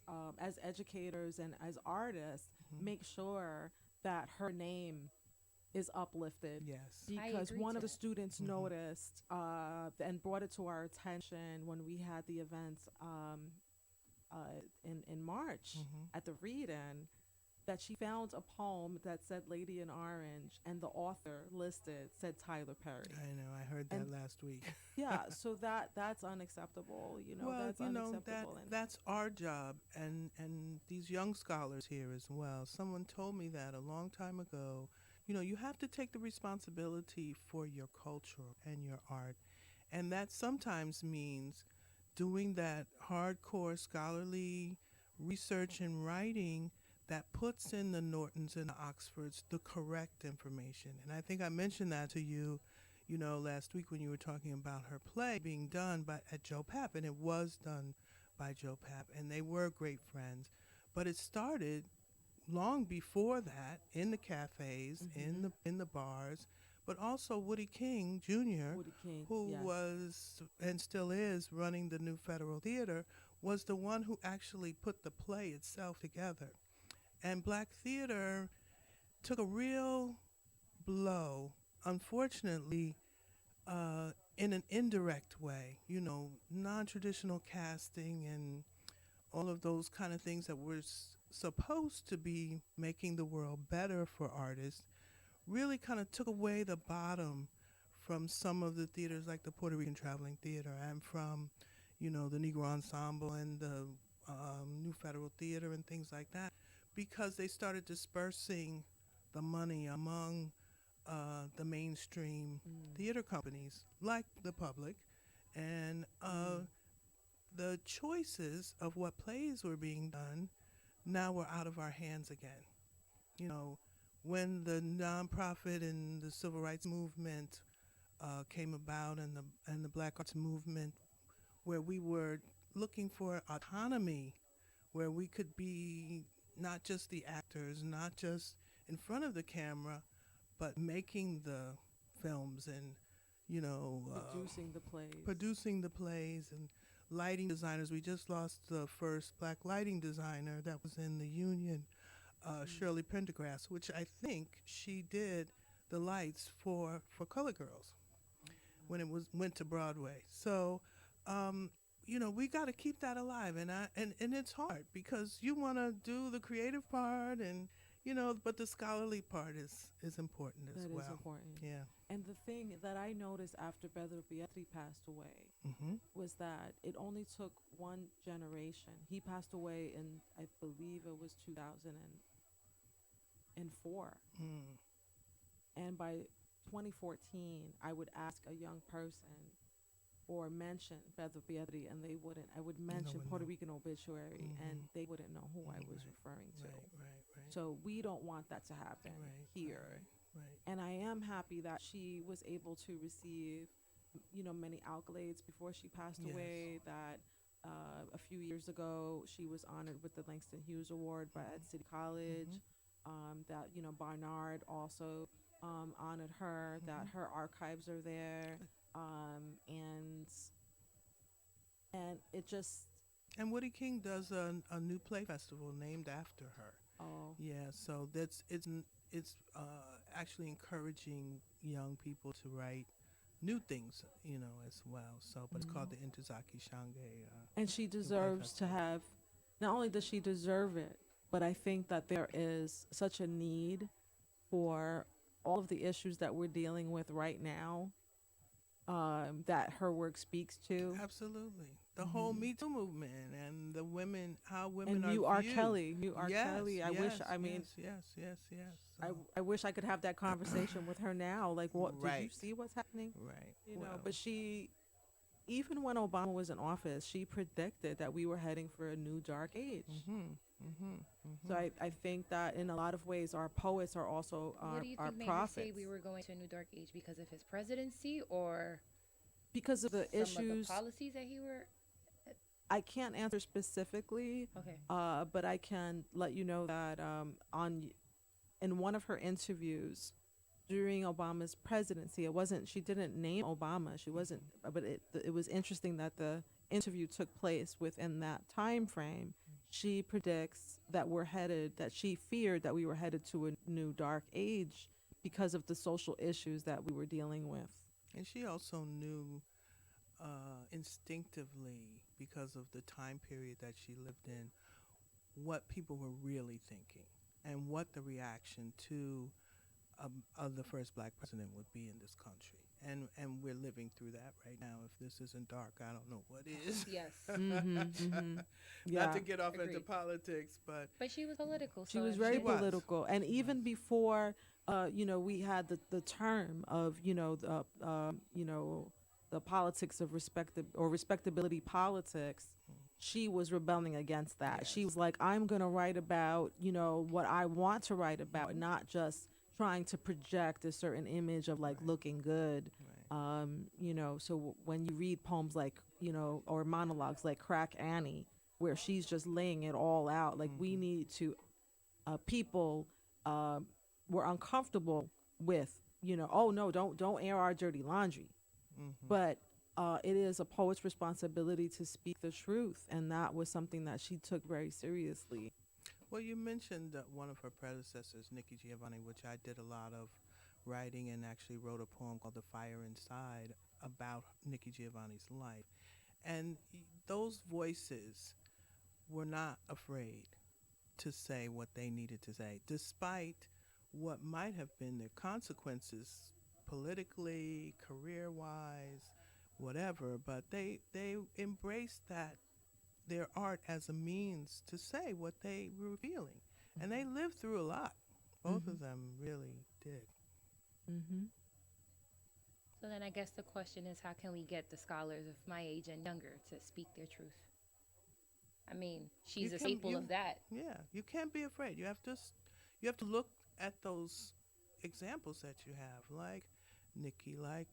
educators and as artists, Mhm. make sure that her name is uplifted, Yes. I because agree one to of the that. students Hmm. noticed and brought it to our attention when we had the events in March Hmm. at the read-in, that she found a poem that said Lady in Orange and the author listed said Tyler Perry. I know. I heard And that last week. yeah, so that's unacceptable, you know, Well, that's unacceptable. And that's our job, and these young scholars here as well. Someone told me that a long time ago. You have to take the responsibility for your culture and your art, and that sometimes means doing that hardcore scholarly research and writing that puts in the Nortons and the Oxfords the correct information. And I think I mentioned that to you, last week when you were talking about her play being done by at Joe Papp, and it was done by Joe Papp, and they were great friends. But it started long before that in the cafes, in hmm the bars, but also Woody King Jr., Woody King, who yes. was and still is running the New Federal Theater, was the one who actually put the play itself together. And black theater took a real blow, unfortunately, in an indirect way. Non-traditional casting and all of those kind of things that were supposed to be making the world better for artists really kind of took away the bottom from some of the theaters like the Puerto Rican Traveling Theater and from, the Negro Ensemble and the New Federal Theater and things like that, because they started dispersing the money among the mainstream Mm, theater companies like the public, and mm, the choices of what plays were being done now were out of our hands again. You know, when the nonprofit and the civil rights movement came about, and the Black Arts movement, where we were looking for autonomy, where we could be not just the actors, not just in front of the camera, but making the films and you know uh, producing the plays. producing the plays and lighting designers. We just lost the first black lighting designer that was in the union, Mm, Shirley Pendergrass, which I think she did the lights for Color Girls when it was went to Broadway. So, um, we got to keep that alive, and it's hard because you want to do the creative part, and but the scholarly part is important as that is well. important. Yeah. And the thing that I noticed after Pedro Pietri passed away Mhm. was that it only took one generation. He passed away in, I believe it was 2004. Mm. And by 2014, I would ask a young person or mention Pedro Pietri, and they wouldn't. I would No mention one Puerto know. Rican obituary, and Mhm. they wouldn't know who I was Right. referring to. Right. Right. Right. So we don't want that to happen Right. here. Right. Right. And I am happy that she was able to receive, you know, many accolades before she passed Yes. away. That a few years ago she was honored with the Langston Hughes Award by at City College. Mhm. That, you know, Barnard also honored her. That Mhm. her archives are there, um, and and it just And Woody King does a new play festival named after her. Oh. Yeah, so it's actually encouraging young people to write new things, as well. So, but it's called the Ntozake Shange And she new play deserves to festival. have, not only does she deserve it, but I think that there is such a need for all of the issues that we're dealing with right now, that her work speaks to. Absolutely, the whole Hmm. Me Too movement and the women, how women And are you, R. viewed. Kelly, you, R. Yes, Kelly. I wish. yes, I mean, yes, yes, yes, yes. So, I wish I could have that conversation with her now. Like, what did you right, see? What's happening? right. You know. Well, But she, even when Obama was in office, she predicted that we were heading for a new dark age. mhm, mhm, So mhm. I think that in a lot of ways, our poets are also What do you our think made her say prophets we were going to a new dark age because of his presidency or because of the some of the issues. policies that he were? I can't answer specifically, Okay. but I can let you know that on in one of her interviews during Obama's presidency, it wasn't she didn't name Obama. She wasn't, but it was interesting that the interview took place within that time frame. She predicts that we're headed that she feared that we were headed to a new dark age because of the social issues that we were dealing with. And she also knew instinctively, because of the time period that she lived in, what people were really thinking and what the reaction to of the first black president would be in this country. And we're living through that right now. If this isn't dark, I don't know what is. Yes. Mm-hmm. Not Yeah. to get off into Agreed. politics, but But she was political, She so was I very she get it. was. political, and She was. even before, we had the term of, the politics of respectability politics. She was rebelling against that. She Yes. was like, I'm gonna write about, what I want to write about, and Hmm. not just trying to project a certain image of like Right. looking good. Right. When you read poems like, or monologues like Crack Annie, where she's just laying it all out, like we Hmm. need to people were uncomfortable with, oh no, don't air our dirty laundry. Hmm. But it is a poet's responsibility to speak the truth, and that was something that she took very seriously. Well, you mentioned that one of her predecessors, Nikki Giovanni, which I did a lot of writing and actually wrote a poem called The Fire Inside about Nikki Giovanni's life. And those voices were not afraid to say what they needed to say, despite what might have been their consequences politically, career wise, whatever. But they embraced that their art as a means to say what they were feeling. And they lived through a lot. Both Mm-hmm. of them really did. Mm-hmm. So then I guess the question is, how can we get the scholars of my age and younger to speak their truth? I mean, You she's a can staple you of that. Yeah, you can't be afraid. You have to look at those examples that you have, like Nikki, like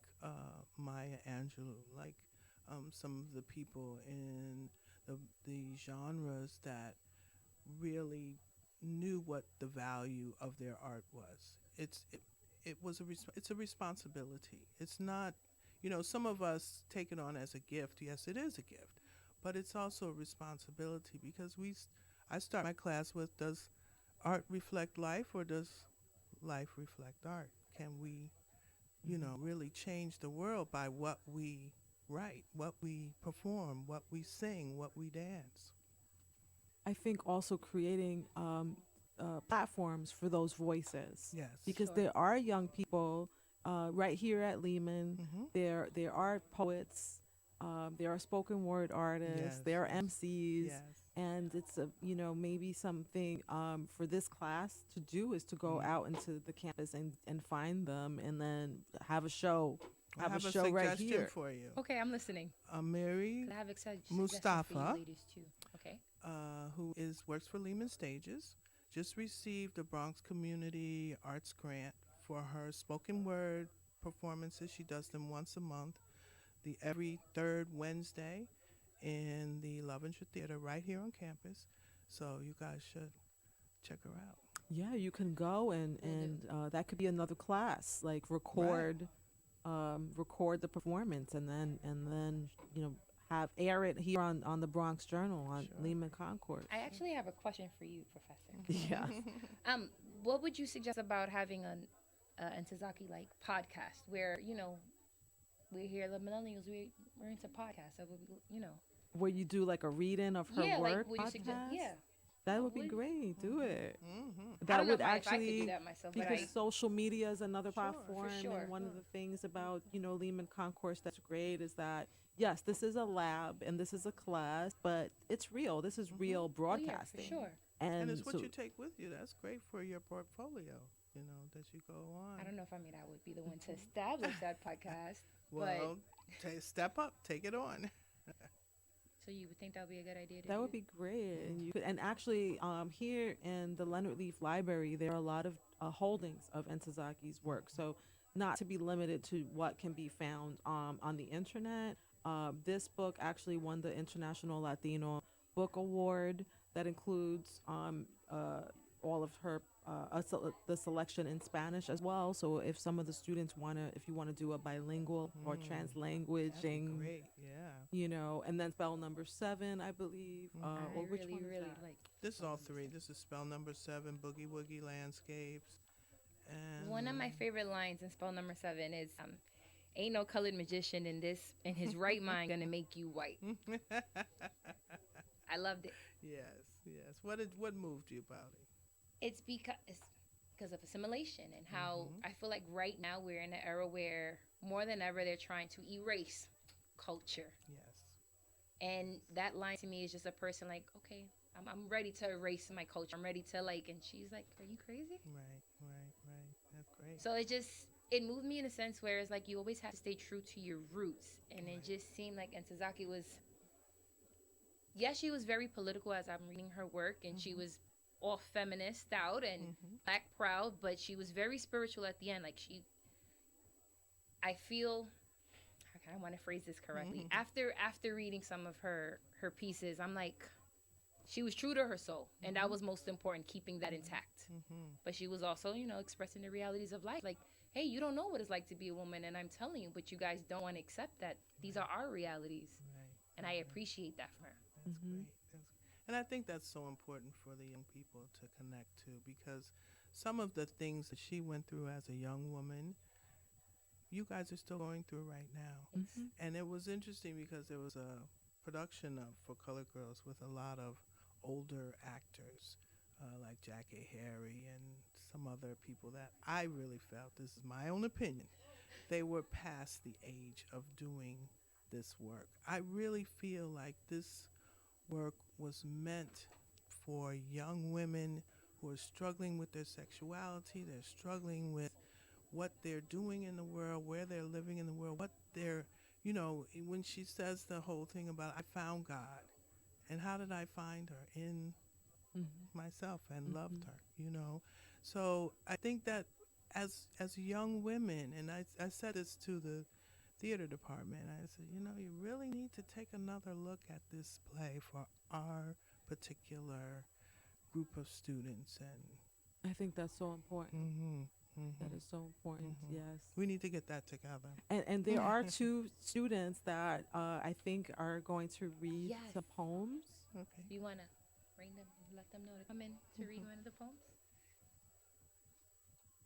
Maya Angelou, like some of the people in the genres that really knew what the value of their art was. It's a responsibility. It's not, some of us take it on as a gift. Yes, it is a gift, but it's also a responsibility because I start my class with, does art reflect life or does life reflect art? Can we, really change the world by what we write, what we perform, what we sing, what we dance? I think also creating platforms for those voices, Yes. because Sure. there are young people right here at Lehman. Mm-hmm. There are poets, there are spoken word artists, Yes, there are yes, MCs, yes. and it's a, maybe something for this class to do is to go Mm. out into the campus and find them, and then have a show, I have a have a show right suggestion here. for you. Okay, I'm listening. Mary 'Cause I have suggestions for you Mustafa, ladies too. Okay. who is works for Lehman Stages, just received a Bronx Community Arts grant for her spoken word performances. She does them once a month, the every third Wednesday in the Lovinger Theater right here on campus. So you guys should check her out. Yeah, you can go Will do. and that could be another class, like Right. record the performance, and then, have air it here on the Bronx Journal on Sure. Lehman Concourse. I actually have a question for you, Professor. Yes. Um, what would you suggest about having an Ntozake like podcast where we're here the millennials we're into podcasts that would be Where you do like a reading of her yeah like work would you suggest podcast. yeah That would be would great. Do it. Mm-hmm. I That don't know would if I could do actually, that myself, but because I social media is another Sure, for platform, sure. and one of the things about Lehman Concourse that's great is that yes, this is a lab and this is a class, but it's real. This is real oh yeah for broadcasting, sure. And and it's what so you take with you. That's great for your portfolio, that you go on. I don't know if I would be the one to establish that podcast, Well, step up, take it on. so you would think that would be a good idea to that do? would be great. And you could, and actually, here in the Leonard Leaf Library, there are a lot of holdings of Entazaki's work. So, not to be limited to what can be found on the internet. This book actually won the International Latino Book Award. That includes all of her the selection in Spanish as well. So, if some of the students if you want to do a bilingual or That'd be translanguaging, great. Yeah. and then spell number 7, I believe. I Or which really one is really that? like This is all three. This is spell number 7, Boogie Woogie Landscapes. And one of my favorite lines in spell number 7 is ain't no colored magician in his right mind gonna make you white. I loved it. yes. What moved you about it? It's because of assimilation and how Mhm. I feel like right now we're in an era where more than ever they're trying to erase culture. Yes. And that line to me is just a person like, okay, I'm ready to erase my culture. I'm ready to like, and she's like, are you crazy? Right. That's great. So it moved me in a sense where it's like you always have to stay true to your roots. And it Right. just seemed like Ntozake was, yes, she was very political as I'm reading her work, and she was all feminist out and black proud, but she was very spiritual at the end. Like I feel, I want to phrase this correctly. After reading some of her pieces, I'm like, she was true to her soul, and that was most important, keeping that intact. But she was also, expressing the realities of life. Like, hey, you don't know what it's like to be a woman, and I'm telling you, but you guys don't want to accept that these are our realities, Right. and I appreciate that for her. That's great. And I think that's so important for the young people to connect to, because some of the things that she went through as a young woman, you guys are still going through right now. And it was interesting because there was a production of For Colored Girls with a lot of older actors, like Jackie Harry and some other people that I really felt, this is my own opinion, they were past the age of doing this work. I really feel like this work was meant for young women who are struggling with their sexuality, they're struggling with what they're doing in the world, where they're living in the world, what they're, when she says the whole thing about, I found God. And how did I find her? In myself, and loved her. So I think that as young women, and I said this to the theater department, I said, you really need to take another look at this play for our particular group of students. And I think that's so important. That is so important. Yes. we need to get that together. And there are 2 students that I think are going to read Yes. the poems. Okay. Do you want to bring them, let them know to come in to read one of the poems?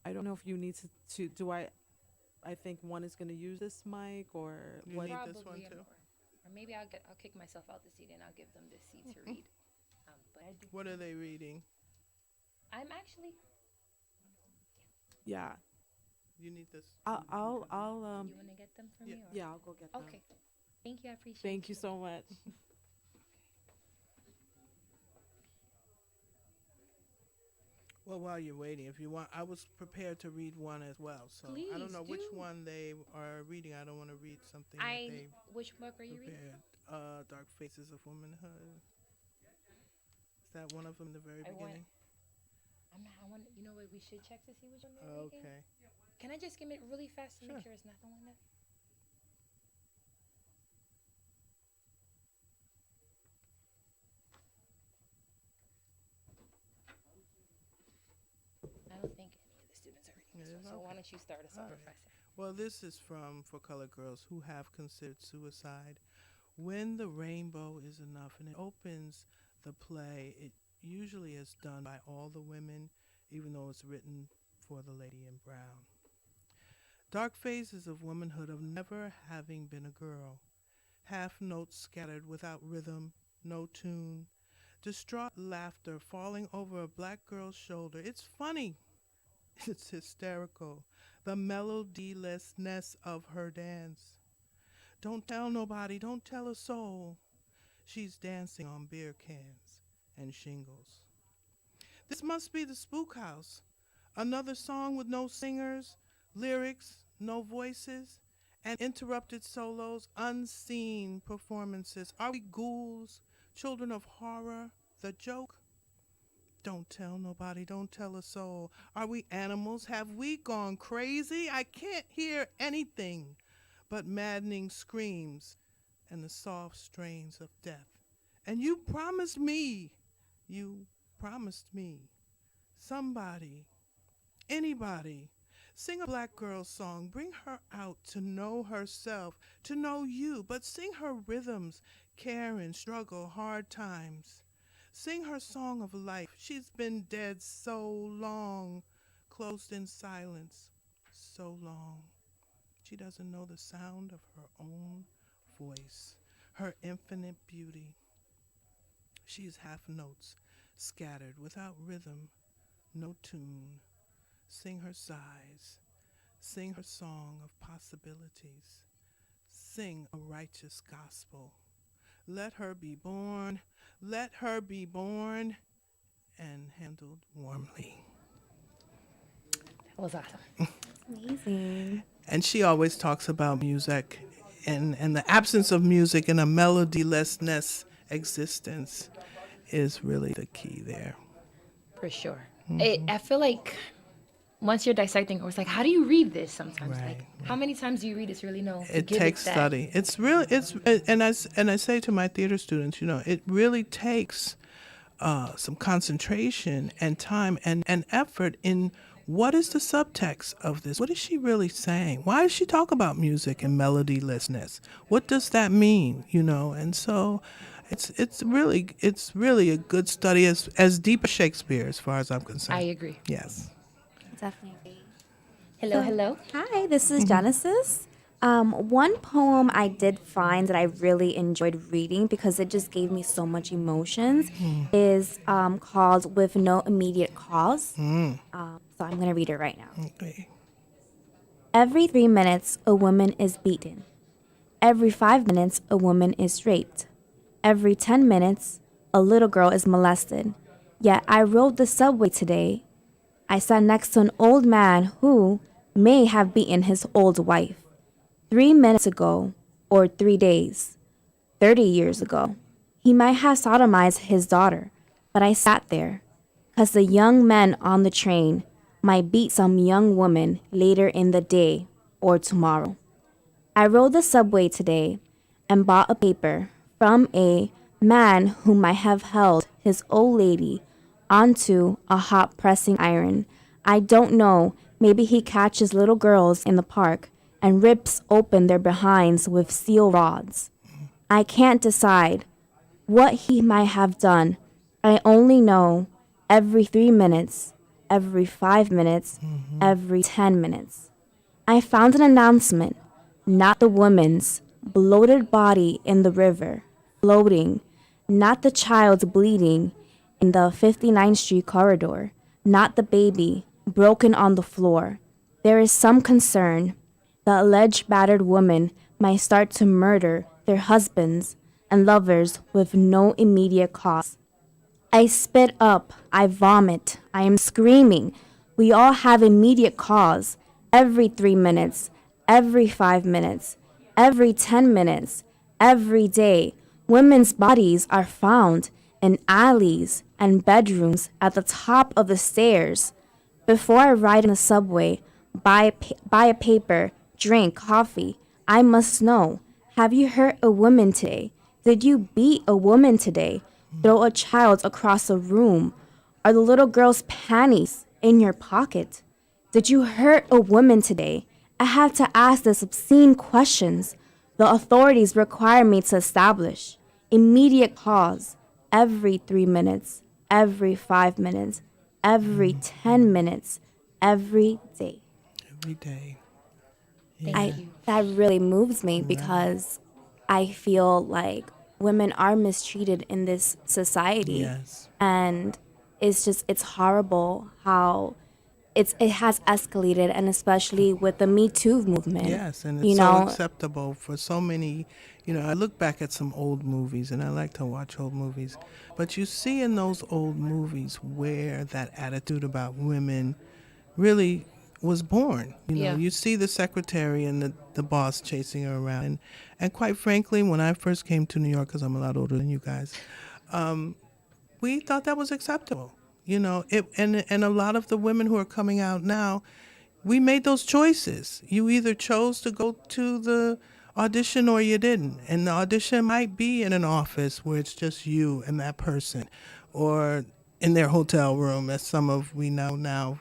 I don't know if you need to do I think one is going to use this mic or You what. need this one too? Or maybe I'll kick myself out the seat and I'll give them this seat to read. But I do. What are they reading? I'm actually. Yeah. You need this. I'll You want to get them for me? Or? yeah, I'll go get them. Okay. Thank you. I appreciate. Thank you so much. Well, while you're waiting, if you want, I was prepared to read one as well. So I don't Please know which do. one they are reading. I don't want to read something that they Which book are you reading? prepared. Dark Faces of Womanhood. Is that one of them in the very I want- beginning? I want. You know what? We should check to see which one they're reading. Okay. Can I just skim it really fast to Sure. make sure it's not the one that? I don't think any of the students are reading this Yeah, one. So okay. why don't you start us All off, right. Professor? Well, this is from For Colored Girls Who Have Considered Suicide. When the rainbow is enough, and it opens the play. It usually is done by all the women, even though it's written for the lady in brown. Dark phases of womanhood of never having been a girl. Half notes scattered without rhythm, no tune. Distraught laughter falling over a black girl's shoulder. It's funny. It's hysterical. The melodylessness of her dance. Don't tell nobody, don't tell a soul. She's dancing on beer cans and shingles. This must be the spook house. Another song with no singers, lyrics, no voices, and interrupted solos, unseen performances. Are we ghouls, children of horror, the joke? Don't tell nobody, don't tell a soul. Are we animals? Have we gone crazy? I can't hear anything but maddening screams and the soft strains of death. And you promised me, somebody, anybody, sing a black girl song, bring her out to know herself, to know you, but sing her rhythms, care and struggle, hard times. Sing her song of life. She's been dead so long, closed in silence so long. She doesn't know the sound of her own voice, her infinite beauty. She's half notes, scattered without rhythm, no tune. Sing her sighs, sing her song of possibilities. Sing a righteous gospel. Let her be born, let her be born, and handled warmly. That was awesome. Amazing. And she always talks about music and the absence of music and a melodylessness existence is really the key there. For sure. I feel like once you're dissecting, it's like, how do you read this sometimes? Right, Like, how many times do you read it to really know? To It give takes that? study. It's really it's and I say to my theater students, it really takes some concentration and time and effort in what is the subtext of this? What is she really saying? Why does she talk about music and melodylessness? What does that mean? And so it's really a good study as deep as Shakespeare as far as I'm concerned. I agree. Yes. Definitely. Hello, So, hello. hi, this is Genesis. One poem I did find that I really enjoyed reading because it just gave me so much emotions is called With No Immediate Cause. So I'm going to read it right now. Okay. Every 3 minutes, a woman is beaten. Every 5 minutes, a woman is raped. Every 10 minutes, a little girl is molested. Yet I rode the subway today. I sat next to an old man who may have beaten his old wife. 3 minutes ago, or 3 days, 30 years ago, he might have sodomized his daughter, but I sat there, 'cause the young men on the train might beat some young woman later in the day or tomorrow. I rode the subway today and bought a paper from a man who might have held his old lady onto a hot pressing iron. I don't know, maybe he catches little girls in the park and rips open their behinds with steel rods. I can't decide what he might have done. I only know every 3 minutes, every 5 minutes, every 10 minutes. I found an announcement, not the woman's bloated body in the river, floating, not the child's bleeding in the 59th Street corridor, not the baby broken on the floor. There is some concern. The alleged battered woman might start to murder their husbands and lovers with no immediate cause. I spit up, I vomit, I am screaming. We all have immediate cause. Every 3 minutes, every 5 minutes, every 10 minutes, every day, women's bodies are found in alleys and bedrooms at the top of the stairs. Before I ride in the subway, buy a paper, drink coffee, I must know. Have you hurt a woman today? Did you beat a woman today? Throw a child across a room? Are the little girl's panties in your pocket? Did you hurt a woman today? I have to ask these obscene questions. The authorities require me to establish immediate cause every 3 minutes, every 5 minutes, every 10 minutes, every day. Every day. Thank Yeah. I you. That really moves me Right. because I feel like women are mistreated in this society, Yes. and it's horrible how it has escalated, and especially with the Me Too movement. Yes, and it's You so know, acceptable for so many. I look back at some old movies, and I like to watch old movies. But you see in those old movies where that attitude about women really was born. Yeah. You see the secretary and the boss chasing her around. And quite frankly, when I first came to New York, because I'm a lot older than you guys, we thought that was acceptable. And a lot of the women who are coming out now, we made those choices. You either chose to go to the audition or you didn't. And the audition might be in an office where it's just you and that person, or in their hotel room, as some of we know now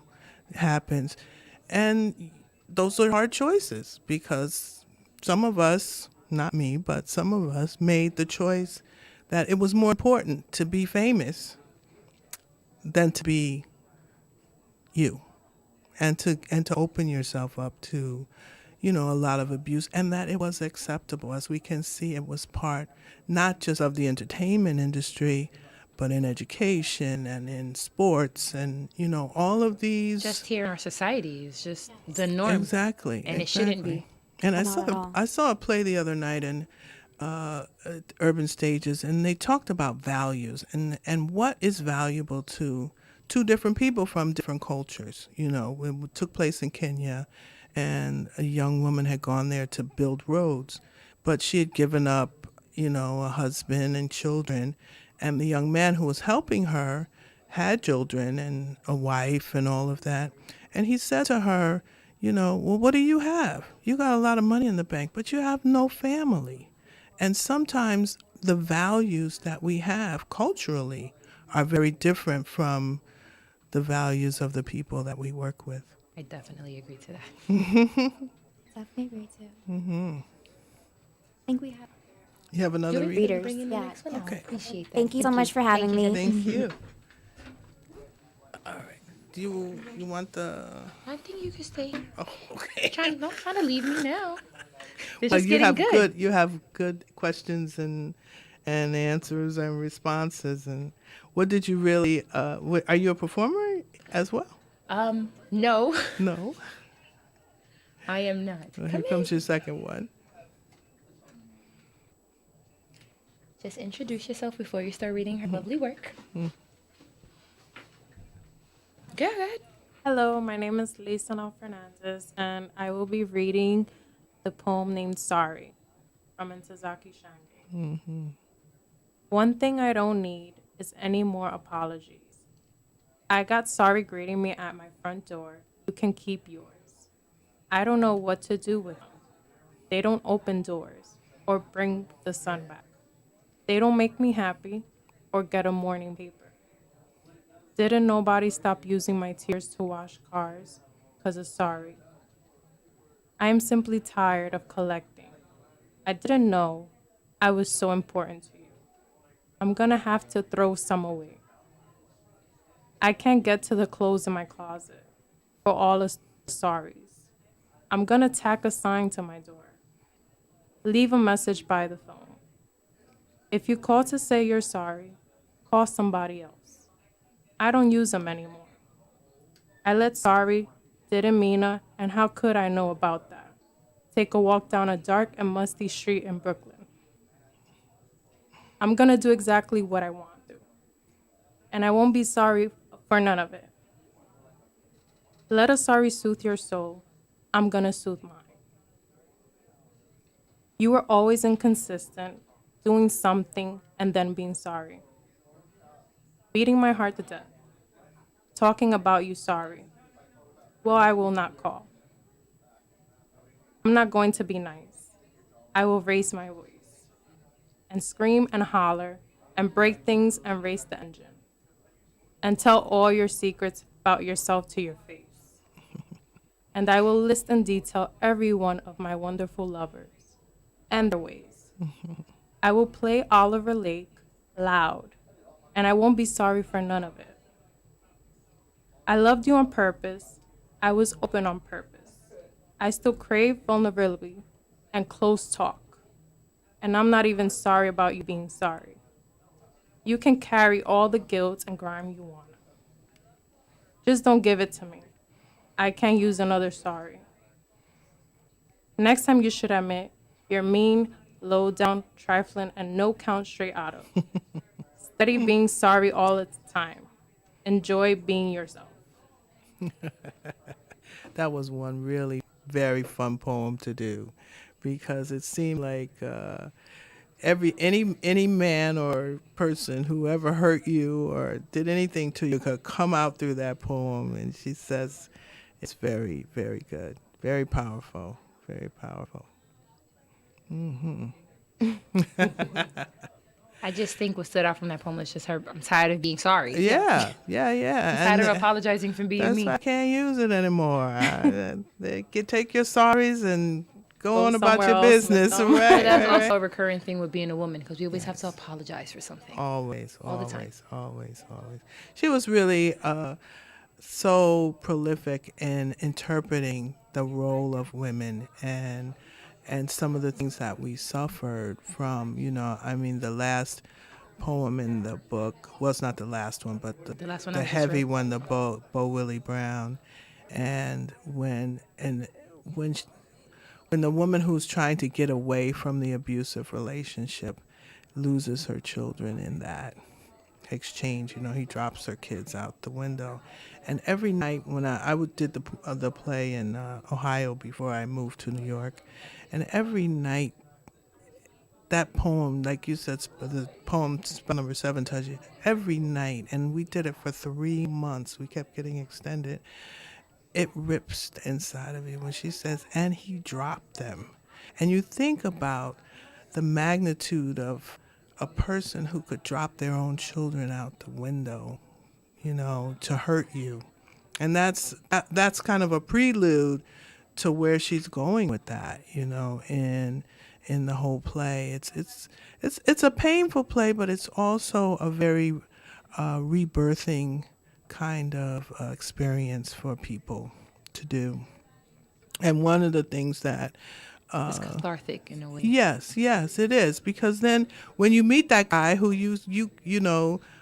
happens. And those are hard choices because some of us, not me, but some of us made the choice that it was more important to be famous than to be you, and to open yourself up to a lot of abuse, and that it was acceptable. As we can see, it was part not just of the entertainment industry, but in education and in sports, and all of these. Just here in our society is just the norm, Exactly, and it shouldn't exactly. be. And I not saw at all. I saw a play the other night in at Urban Stages, and they talked about values and what is valuable to two different people from different cultures. It took place in Kenya, and a young woman had gone there to build roads, but she had given up, a husband and children, and the young man who was helping her had children and a wife and all of that. And he said to her, well, what do you have? You got a lot of money in the bank, but you have no family. And sometimes the values that we have culturally are very different from the values of the people that we work with. I definitely agree to that. Definitely agree too. I think we have You have another Judith, reader? can you readers. bring in the Yeah. next one? I Okay. appreciate that. Thank you so much for Thank having you, me. Heather. Thank you. All right. Do you want the? I think you can stay. Oh, okay. Don't try to leave me now. It's Well, just getting good. you have good questions and answers and responses. And what did you really? Are you a performer as well? No, No. I am not. Well, here Come in. comes your second one. Just introduce yourself before you start reading her lovely work. Go ahead. Hello, my name is Lisanel Fernandez, and I will be reading the poem named Sorry from Ntozake Shange. One thing I don't need is any more apologies. I got sorry greeting me at my front door. You can keep yours. I don't know what to do with them. They don't open doors or bring the sun back. They don't make me happy or get a morning paper. Didn't nobody stop using my tears to wash cars? 'Cause of sorry. I am simply tired of collecting. I didn't know I was so important to you. I'm gonna have to throw some away. I can't get to the clothes in my closet for all the sorries. I'm gonna tack a sign to my door. Leave a message by the phone. If you call to say you're sorry, call somebody else. I don't use them anymore. I let sorry, didn't mean it, and how could I know about that? Take a walk down a dark and musty street in Brooklyn. I'm gonna do exactly what I want to, and I won't be sorry for none of it. Let a sorry soothe your soul. I'm gonna soothe mine. You were always inconsistent, doing something and then being sorry. Beating my heart to death. Talking about you sorry. Well, I will not call. I'm not going to be nice. I will raise my voice and scream and holler and break things and race the engine and tell all your secrets about yourself to your face. And I will list in detail every one of my wonderful lovers. and their ways. I will play Oliver Lake loud, and I won't be sorry for none of it. I loved you on purpose. I was open on purpose. I still crave vulnerability and close talk. And I'm not even sorry about you being sorry. You can carry all the guilt and grime you want. Just don't give it to me. I can't use another sorry. Next time you should admit you're mean, low down, trifling, and no count straight out of. Steady being sorry all the time. Enjoy being yourself. That was one really very fun poem to do, because it seemed like any man or person who ever hurt you or did anything to you could come out through that poem. And she says it's very, very good, very powerful, very powerful. I just think what stood out from that poem was just her. I'm tired of being sorry. Yeah, yeah, I'm yeah. tired of And apologizing for being that's me. why I can't use it anymore. Take your sorries and go on about somewhere your else with business. them. Right, But that's right, right. also a recurring thing with being a woman because we always have to apologize for something. Always, All the time. always, always, always. She was really so prolific in interpreting the role of women and some of the things that we suffered from. I mean, the last poem in the book was not the last one, but The last one I the just heavy read. one, the Bo Willie Brown, and when sh when the woman who's trying to get away from the abusive relationship loses her children in that exchange. He drops her kids out the window. And every night when did the play in Ohio before I moved to New York, and every night that poem, like you said, the poem spell number 7 touched you every night, and we did it for 3 months. We kept getting extended. It rips the inside of you when she says, and he dropped them. And you think about the magnitude of a person who could drop their own children out the window, to hurt you. And that's kind of a prelude to where she's going with that, in the whole play. It's a painful play, but it's also a very rebirthing kind of experience for people to do. And one of the things that It's cathartic in a way. yes, yes, it is, because then when you meet that guy who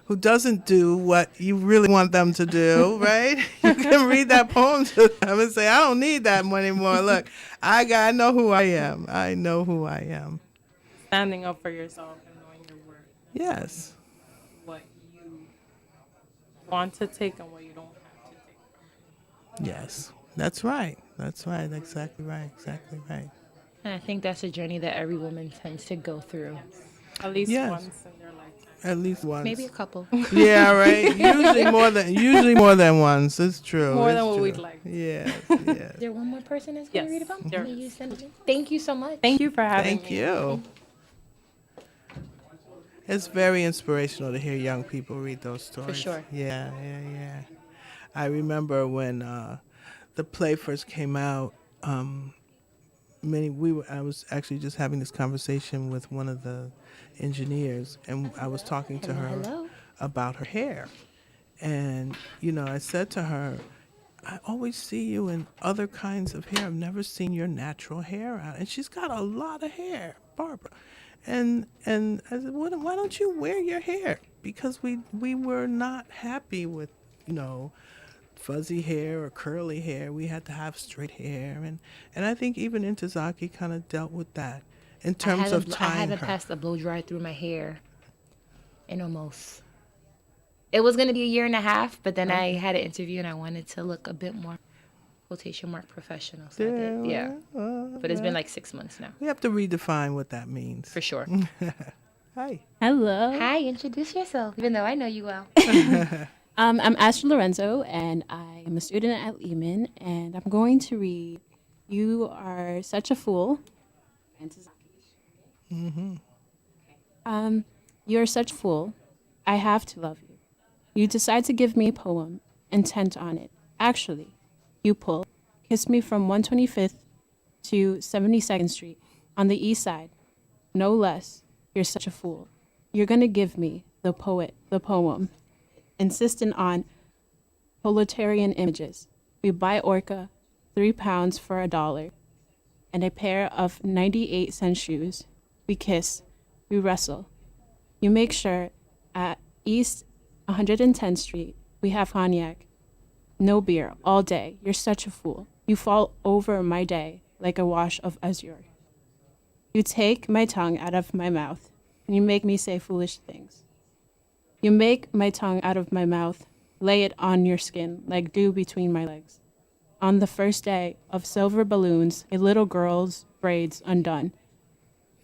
who doesn't do what you really want them to do, right? You can read that poem to them and say, "I don't need that anymore. Look, I know who I am. I know who I am." Standing up for yourself and knowing your worth. Yes, What you want to take and what you don't have to take. yes, that's right. That's right. Exactly right. Exactly right. And I think that's a journey that every woman tends to go through. At least Yes. once in their lifetime. At least once. Maybe a couple. Yeah, right. Usually more than once. It's true. More It's than what true. we'd like. Yes, yes. Is there one more person that's going to Yes, read about? there Can is. you send it in? Thank you so much. Thank you for having Thank me. you. It's very inspirational to hear young people read those stories. sure. Yeah, yeah, yeah. I remember when the play first came out. I was actually just having this conversation with one of the engineers, and I was talking to her Hello. about her hair. And, I said to her, I always see you in other kinds of hair. I've never seen your natural hair out. And she's got a lot of hair, Barbara. And I said, why don't you wear your hair? Because we were not happy with, fuzzy hair or curly hair. We had to have straight hair. And I think even Ntozake kind of dealt with that in terms of I tying haven't her. passed a blow dry through my hair in almost. It was going to be a year and a half, but then I had an interview and I wanted to look a bit more quotation mark professional. So I did. Yeah. But it's been like 6 months now. We have to redefine what that means. For sure. Hi. Hello. Hi, introduce yourself, even though I know you well. I'm Ashley Lorenzo, and I am a student at Lehman, and I'm going to read You Are Such a Fool. You're such a fool. I have to love you. You decide to give me a poem, intent on it. Actually, you pull, kiss me from 125th to 72nd Street. On the east side, no less. You're such a fool. You're gonna give me, the poet, the poem, insisting on proletarian images. We buy Orca, £3 for $1, and a pair of 98-cent shoes. We kiss, we wrestle. You make sure at East 110th Street we have cognac, no beer, all day. You're such a fool. You fall over my day like a wash of azure. You take my tongue out of my mouth, and you make me say foolish things. You make my tongue out of my mouth, lay it on your skin like dew between my legs. On the first day of silver balloons, a little girl's braids undone,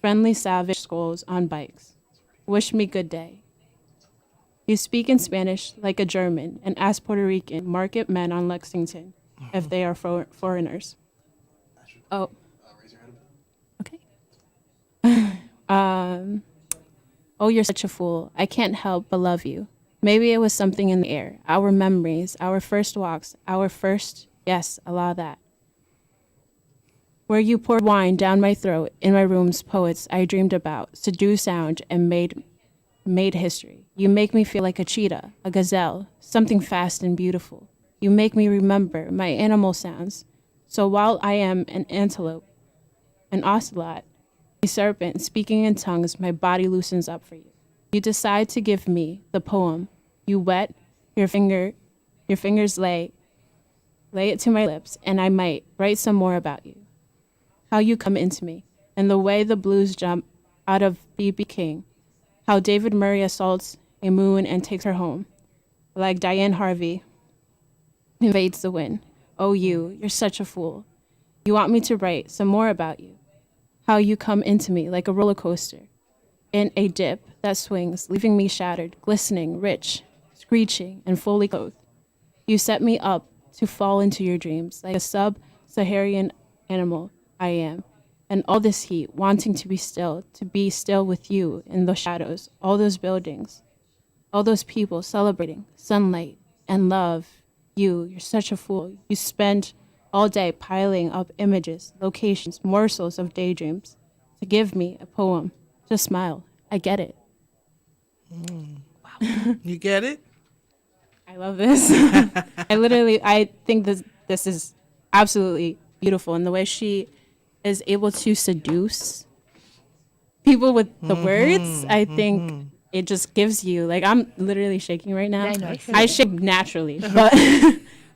friendly savage skulls on bikes. Wish me good day. You speak in Spanish like a German and ask Puerto Rican market men on Lexington if they are foreigners. Oh, okay. Oh, you're such a fool. I can't help but love you. Maybe it was something in the air. Our memories, our first walks, our first, yes, allow that. Where you poured wine down my throat in my room's poets I dreamed about, seduced sound and made history. You make me feel like a cheetah, a gazelle, something fast and beautiful. You make me remember my animal sounds. So while I am an antelope, an ocelot, a serpent speaking in tongues, my body loosens up for you. You decide to give me the poem. You wet your fingers lay it to my lips, and I might write some more about you. How you come into me, and the way the blues jump out of B.B. King. How David Murray assaults a moon and takes her home, like Diane Harvey invades the wind. Oh, you're such a fool. You want me to write some more about you. How you come into me like a roller coaster, in a dip that swings, leaving me shattered, glistening, rich, screeching, and fully clothed. You set me up to fall into your dreams like a sub-Saharan animal I am, and all this heat, wanting to be still with you in the shadows, all those buildings, all those people celebrating sunlight and love. You're such a fool. You spend all day piling up images, locations, morsels of daydreams to give me a poem. Just smile. I get it. You get it? I love this. I think this is absolutely beautiful. And the way she is able to seduce people with the words, I think it just gives you, like, I'm literally shaking right now. I know. I shake naturally, but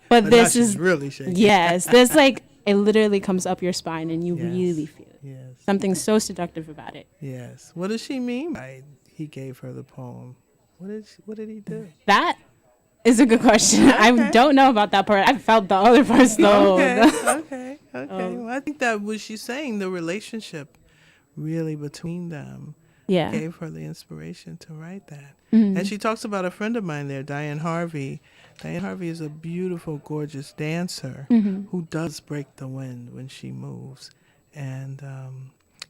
But now this she's is really shaking. yes, this like it literally comes up your spine and you Yes. really feel it. Yes. Something so seductive about it. Yes. What does she mean by he gave her the poem? What did he do? That is a good question. I don't know about that part. I felt the other parts though. Okay. Well, I think that what she's saying, the relationship really between them Yeah. gave her the inspiration to write that. And she talks about a friend of mine there, Diane Harvey. Diane Harvey is a beautiful, gorgeous dancer who does break the wind when she moves. And,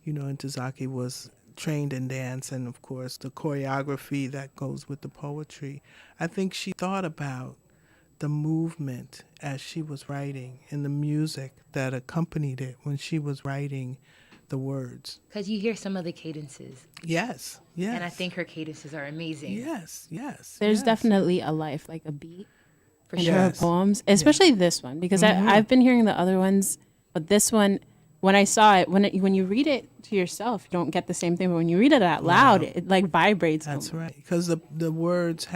Ntozake was trained in dance and, of course, the choreography that goes with the poetry. I think she thought about the movement as she was writing and the music that accompanied it when she was writing the words. Because you hear some of the cadences, Yes. and I think her cadences are amazing. Yes. There's yes. definitely a life, like a beat For in sure. her Yes. poems, especially this one, because I've been hearing the other ones, but this one, when I saw it, when you read it to yourself, you don't get the same thing, but when you read it out loud, it like vibrates. That's almost. right. Because the words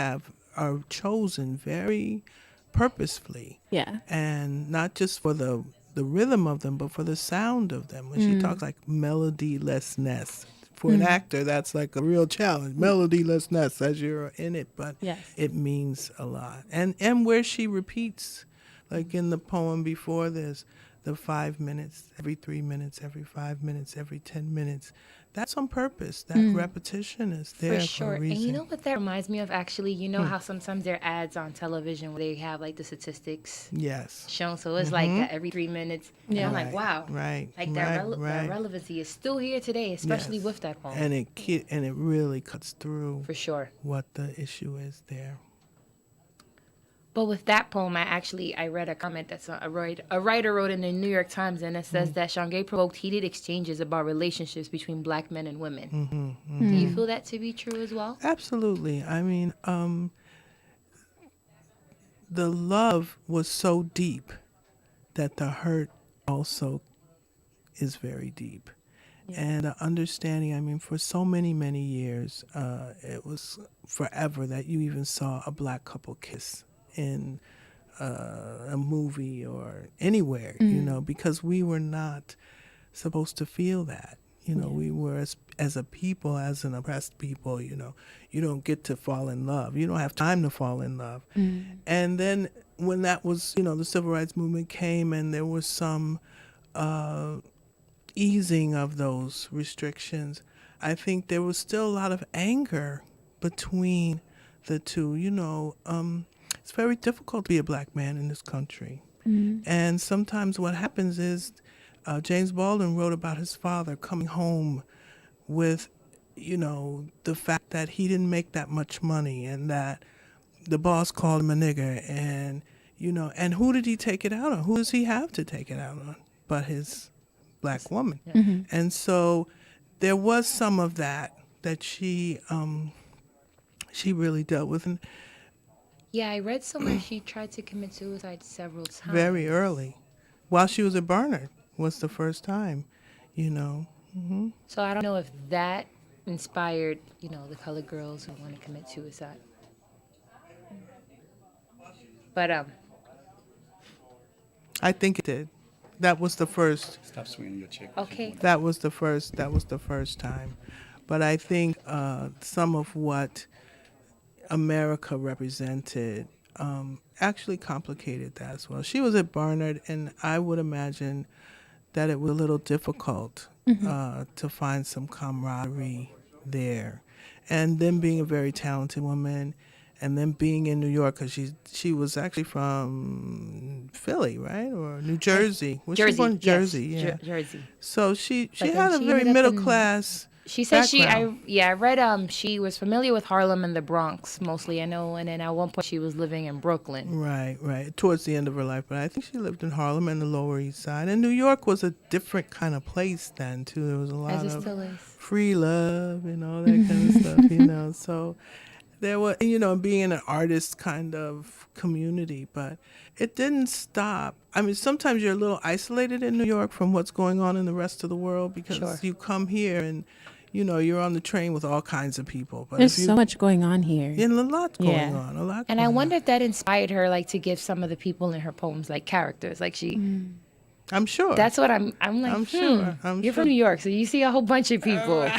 are chosen very purposefully, Yeah. and not just for the rhythm of them, but for the sound of them. When she talks like melodylessness, for an actor, that's like a real challenge. Melodylessness as you're in it, but Yes. it means a lot. And where she repeats, like in the poem before this, the 5 minutes, every 3 minutes, every 5 minutes, every 10 minutes. That's on purpose. That repetition is there For for sure. a And reason. you know what that reminds me of, actually? You know how sometimes there are ads on television where they have like the statistics Yes. shown? So it's like that every 3 minutes. And I'm like, wow. Right. Like that, right. that relevancy is still here today, especially Yes. with that poem. And it really cuts through For sure. what the issue is there. But with that poem, I read a comment that's a writer wrote in the New York Times, and it says that Shange provoked heated exchanges about relationships between black men and women. Do you feel that to be true as well? Absolutely. I mean, the love was so deep that the hurt also is very deep. And the understanding, I mean, for so many, many years, it was forever that you even saw a black couple kiss in a movie or anywhere, because we were not supposed to feel that. We were, as a people, as an oppressed people, you don't get to fall in love. You don't have time to fall in love. And then when that was, the civil rights movement came and there was some easing of those restrictions, I think there was still a lot of anger between the two. It's very difficult to be a black man in this country. And sometimes what happens is James Baldwin wrote about his father coming home with, the fact that he didn't make that much money and that the boss called him a nigger. And, and who did he take it out on? Who does he have to take it out on but his black woman? And so there was some of that she really dealt with. And Yeah, I read somewhere she tried to commit suicide several times. very early, while she was at Barnard, was the first time, So I don't know if that inspired, the colored girls who want to commit suicide. But I think it did. That was the first. Stop swinging your chick. okay. That was the first. That was the first time. But I think some of what America represented actually complicated that as well. She was at Barnard, and I would imagine that it was a little difficult to find some camaraderie there. And then being a very talented woman, and then being in New York, because she was actually from Philly, right, or New Jersey. Was Jersey, she born in Jersey? yes, Yeah. Jersey. So she But had then a she very ended up middle in- class. She said background. I read she was familiar with Harlem and the Bronx mostly, I know, and then at one point she was living in Brooklyn. Right. Towards the end of her life. But I think she lived in Harlem and the Lower East Side. And New York was a different kind of place then, too. There was a lot As it of still is. free love and all that kind of stuff, So there was, being in an artist kind of community. But it didn't stop. I mean, sometimes you're a little isolated in New York from what's going on in the rest of the world because Sure. you come here and, you're on the train with all kinds of people. But There's if you, so much going on here. and a lot going Yeah. on, a lot And going I on. wonder if that inspired her, like, to give some of the people in her poems like characters. Like I'm sure. that's what I'm like. I'm sure. You're from New York, so you see a whole bunch of people.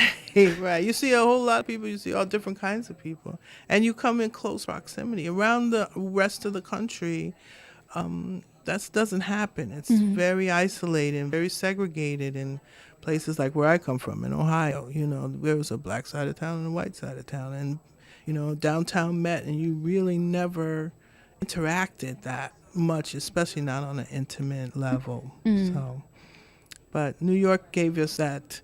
Right. You see a whole lot of people. You see all different kinds of people. And you come in close proximity. Around the rest of the country, that doesn't happen. It's very isolated and very segregated in places like where I come from in Ohio. There was a black side of town and a white side of town. And, downtown met, and you really never interacted that much, especially not on an intimate level. So, but New York gave us that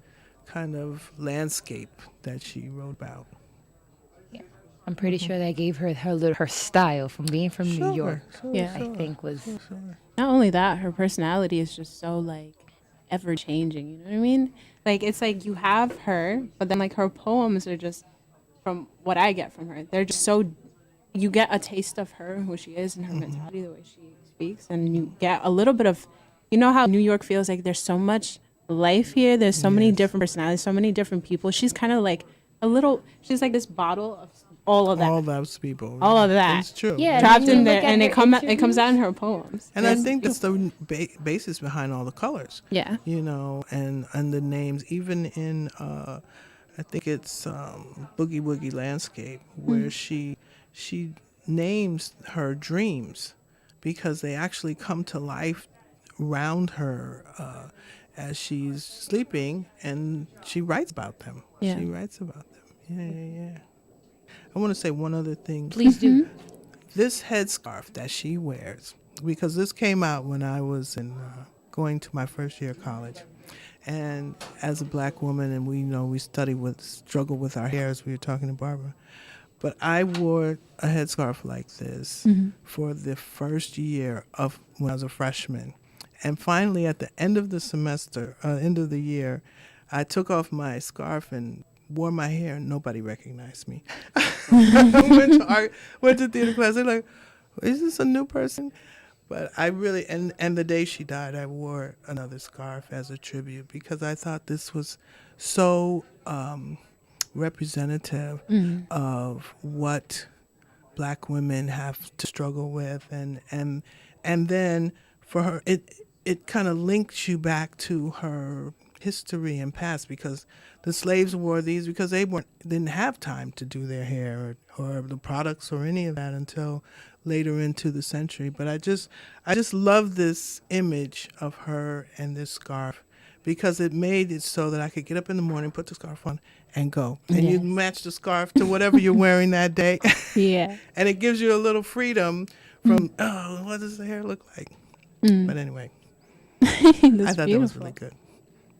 kind of landscape that she wrote about. I'm pretty sure that gave her style from being from New York. Yeah. I think was Not only that, her personality is just so like ever changing. You know what I mean? Like it's like you have her, but then like her poems are just, from what I get from her, they're just so. You get a taste of her, who she is, and her mentality, the way she speaks, and you get a little bit of, how New York feels like there's so much life here. There's so many different personalities, so many different people. She's kind of like she's like this bottle of all of that. All those people. All of that. It's true. Yeah. Trapped And then in you there, look at and her it comes out in her poems. And I think that's the basis behind all the colors. Yeah. And the names, even in, I think it's Boogie Woogie Landscape, where she names her dreams because they actually come to life around her as she's sleeping, and she writes about them. Yeah. She writes about them. Yeah. I want to say one other thing. please do. This headscarf that she wears, because this came out when I was going to my first year of college. And as a black woman, and we struggle with our hair, as we were talking to Barbara. But I wore a headscarf like this Mm-hmm. for the first year of when I was a freshman. And finally, at the end of the semester, end of the year, I took off my scarf and wore my hair, and nobody recognized me. I went to theater class. They're like, "Is this a new person?" But I really, and the day she died, I wore another scarf as a tribute because I thought this was so representative of what Black women have to struggle with, and then for her, it kind of links you back to her history and past because the slaves wore these because they didn't have time to do their hair or the products or any of that until later into the century. But I just love this image of her and this scarf because it made it so that I could get up in the morning, put the scarf on, and go. And you Yes. match the scarf to whatever you're wearing that day. Yeah. And it gives you a little freedom from, oh, what does the hair look like? But anyway, I That's thought that was really good.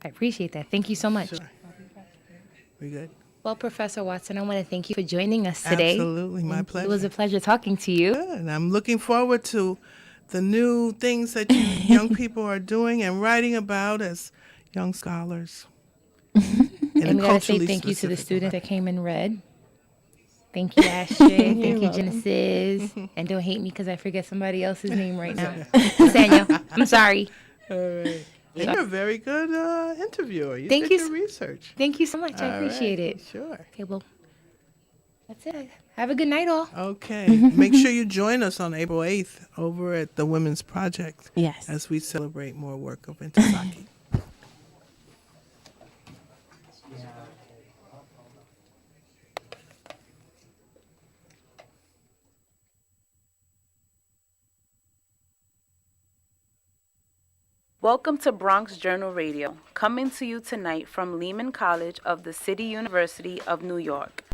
I appreciate that. Thank you so much. Sure. We good? Well, Professor Watson, I want to thank you for joining us today. Absolutely, my pleasure. It was a pleasure talking to you. Good. And I'm looking forward to the new things that you young people are doing and writing about as young scholars. And we got to say thank you to the students that came and read. Thank you, Astrid. Thank you, Genesis. And don't hate me because I forget somebody else's name right now. Daniel, I'm sorry. All right. And you're a very good interviewer. You Thank did you your research. Thank you so much. I All appreciate right. it. Sure. Okay, well, that's it. Have a good night, all. Okay. Make sure you join us on April 8th over at the Women's Project Yes. as we celebrate more work of Ntozake. Welcome to Bronx Journal Radio, coming to you tonight from Lehman College of the City University of New York.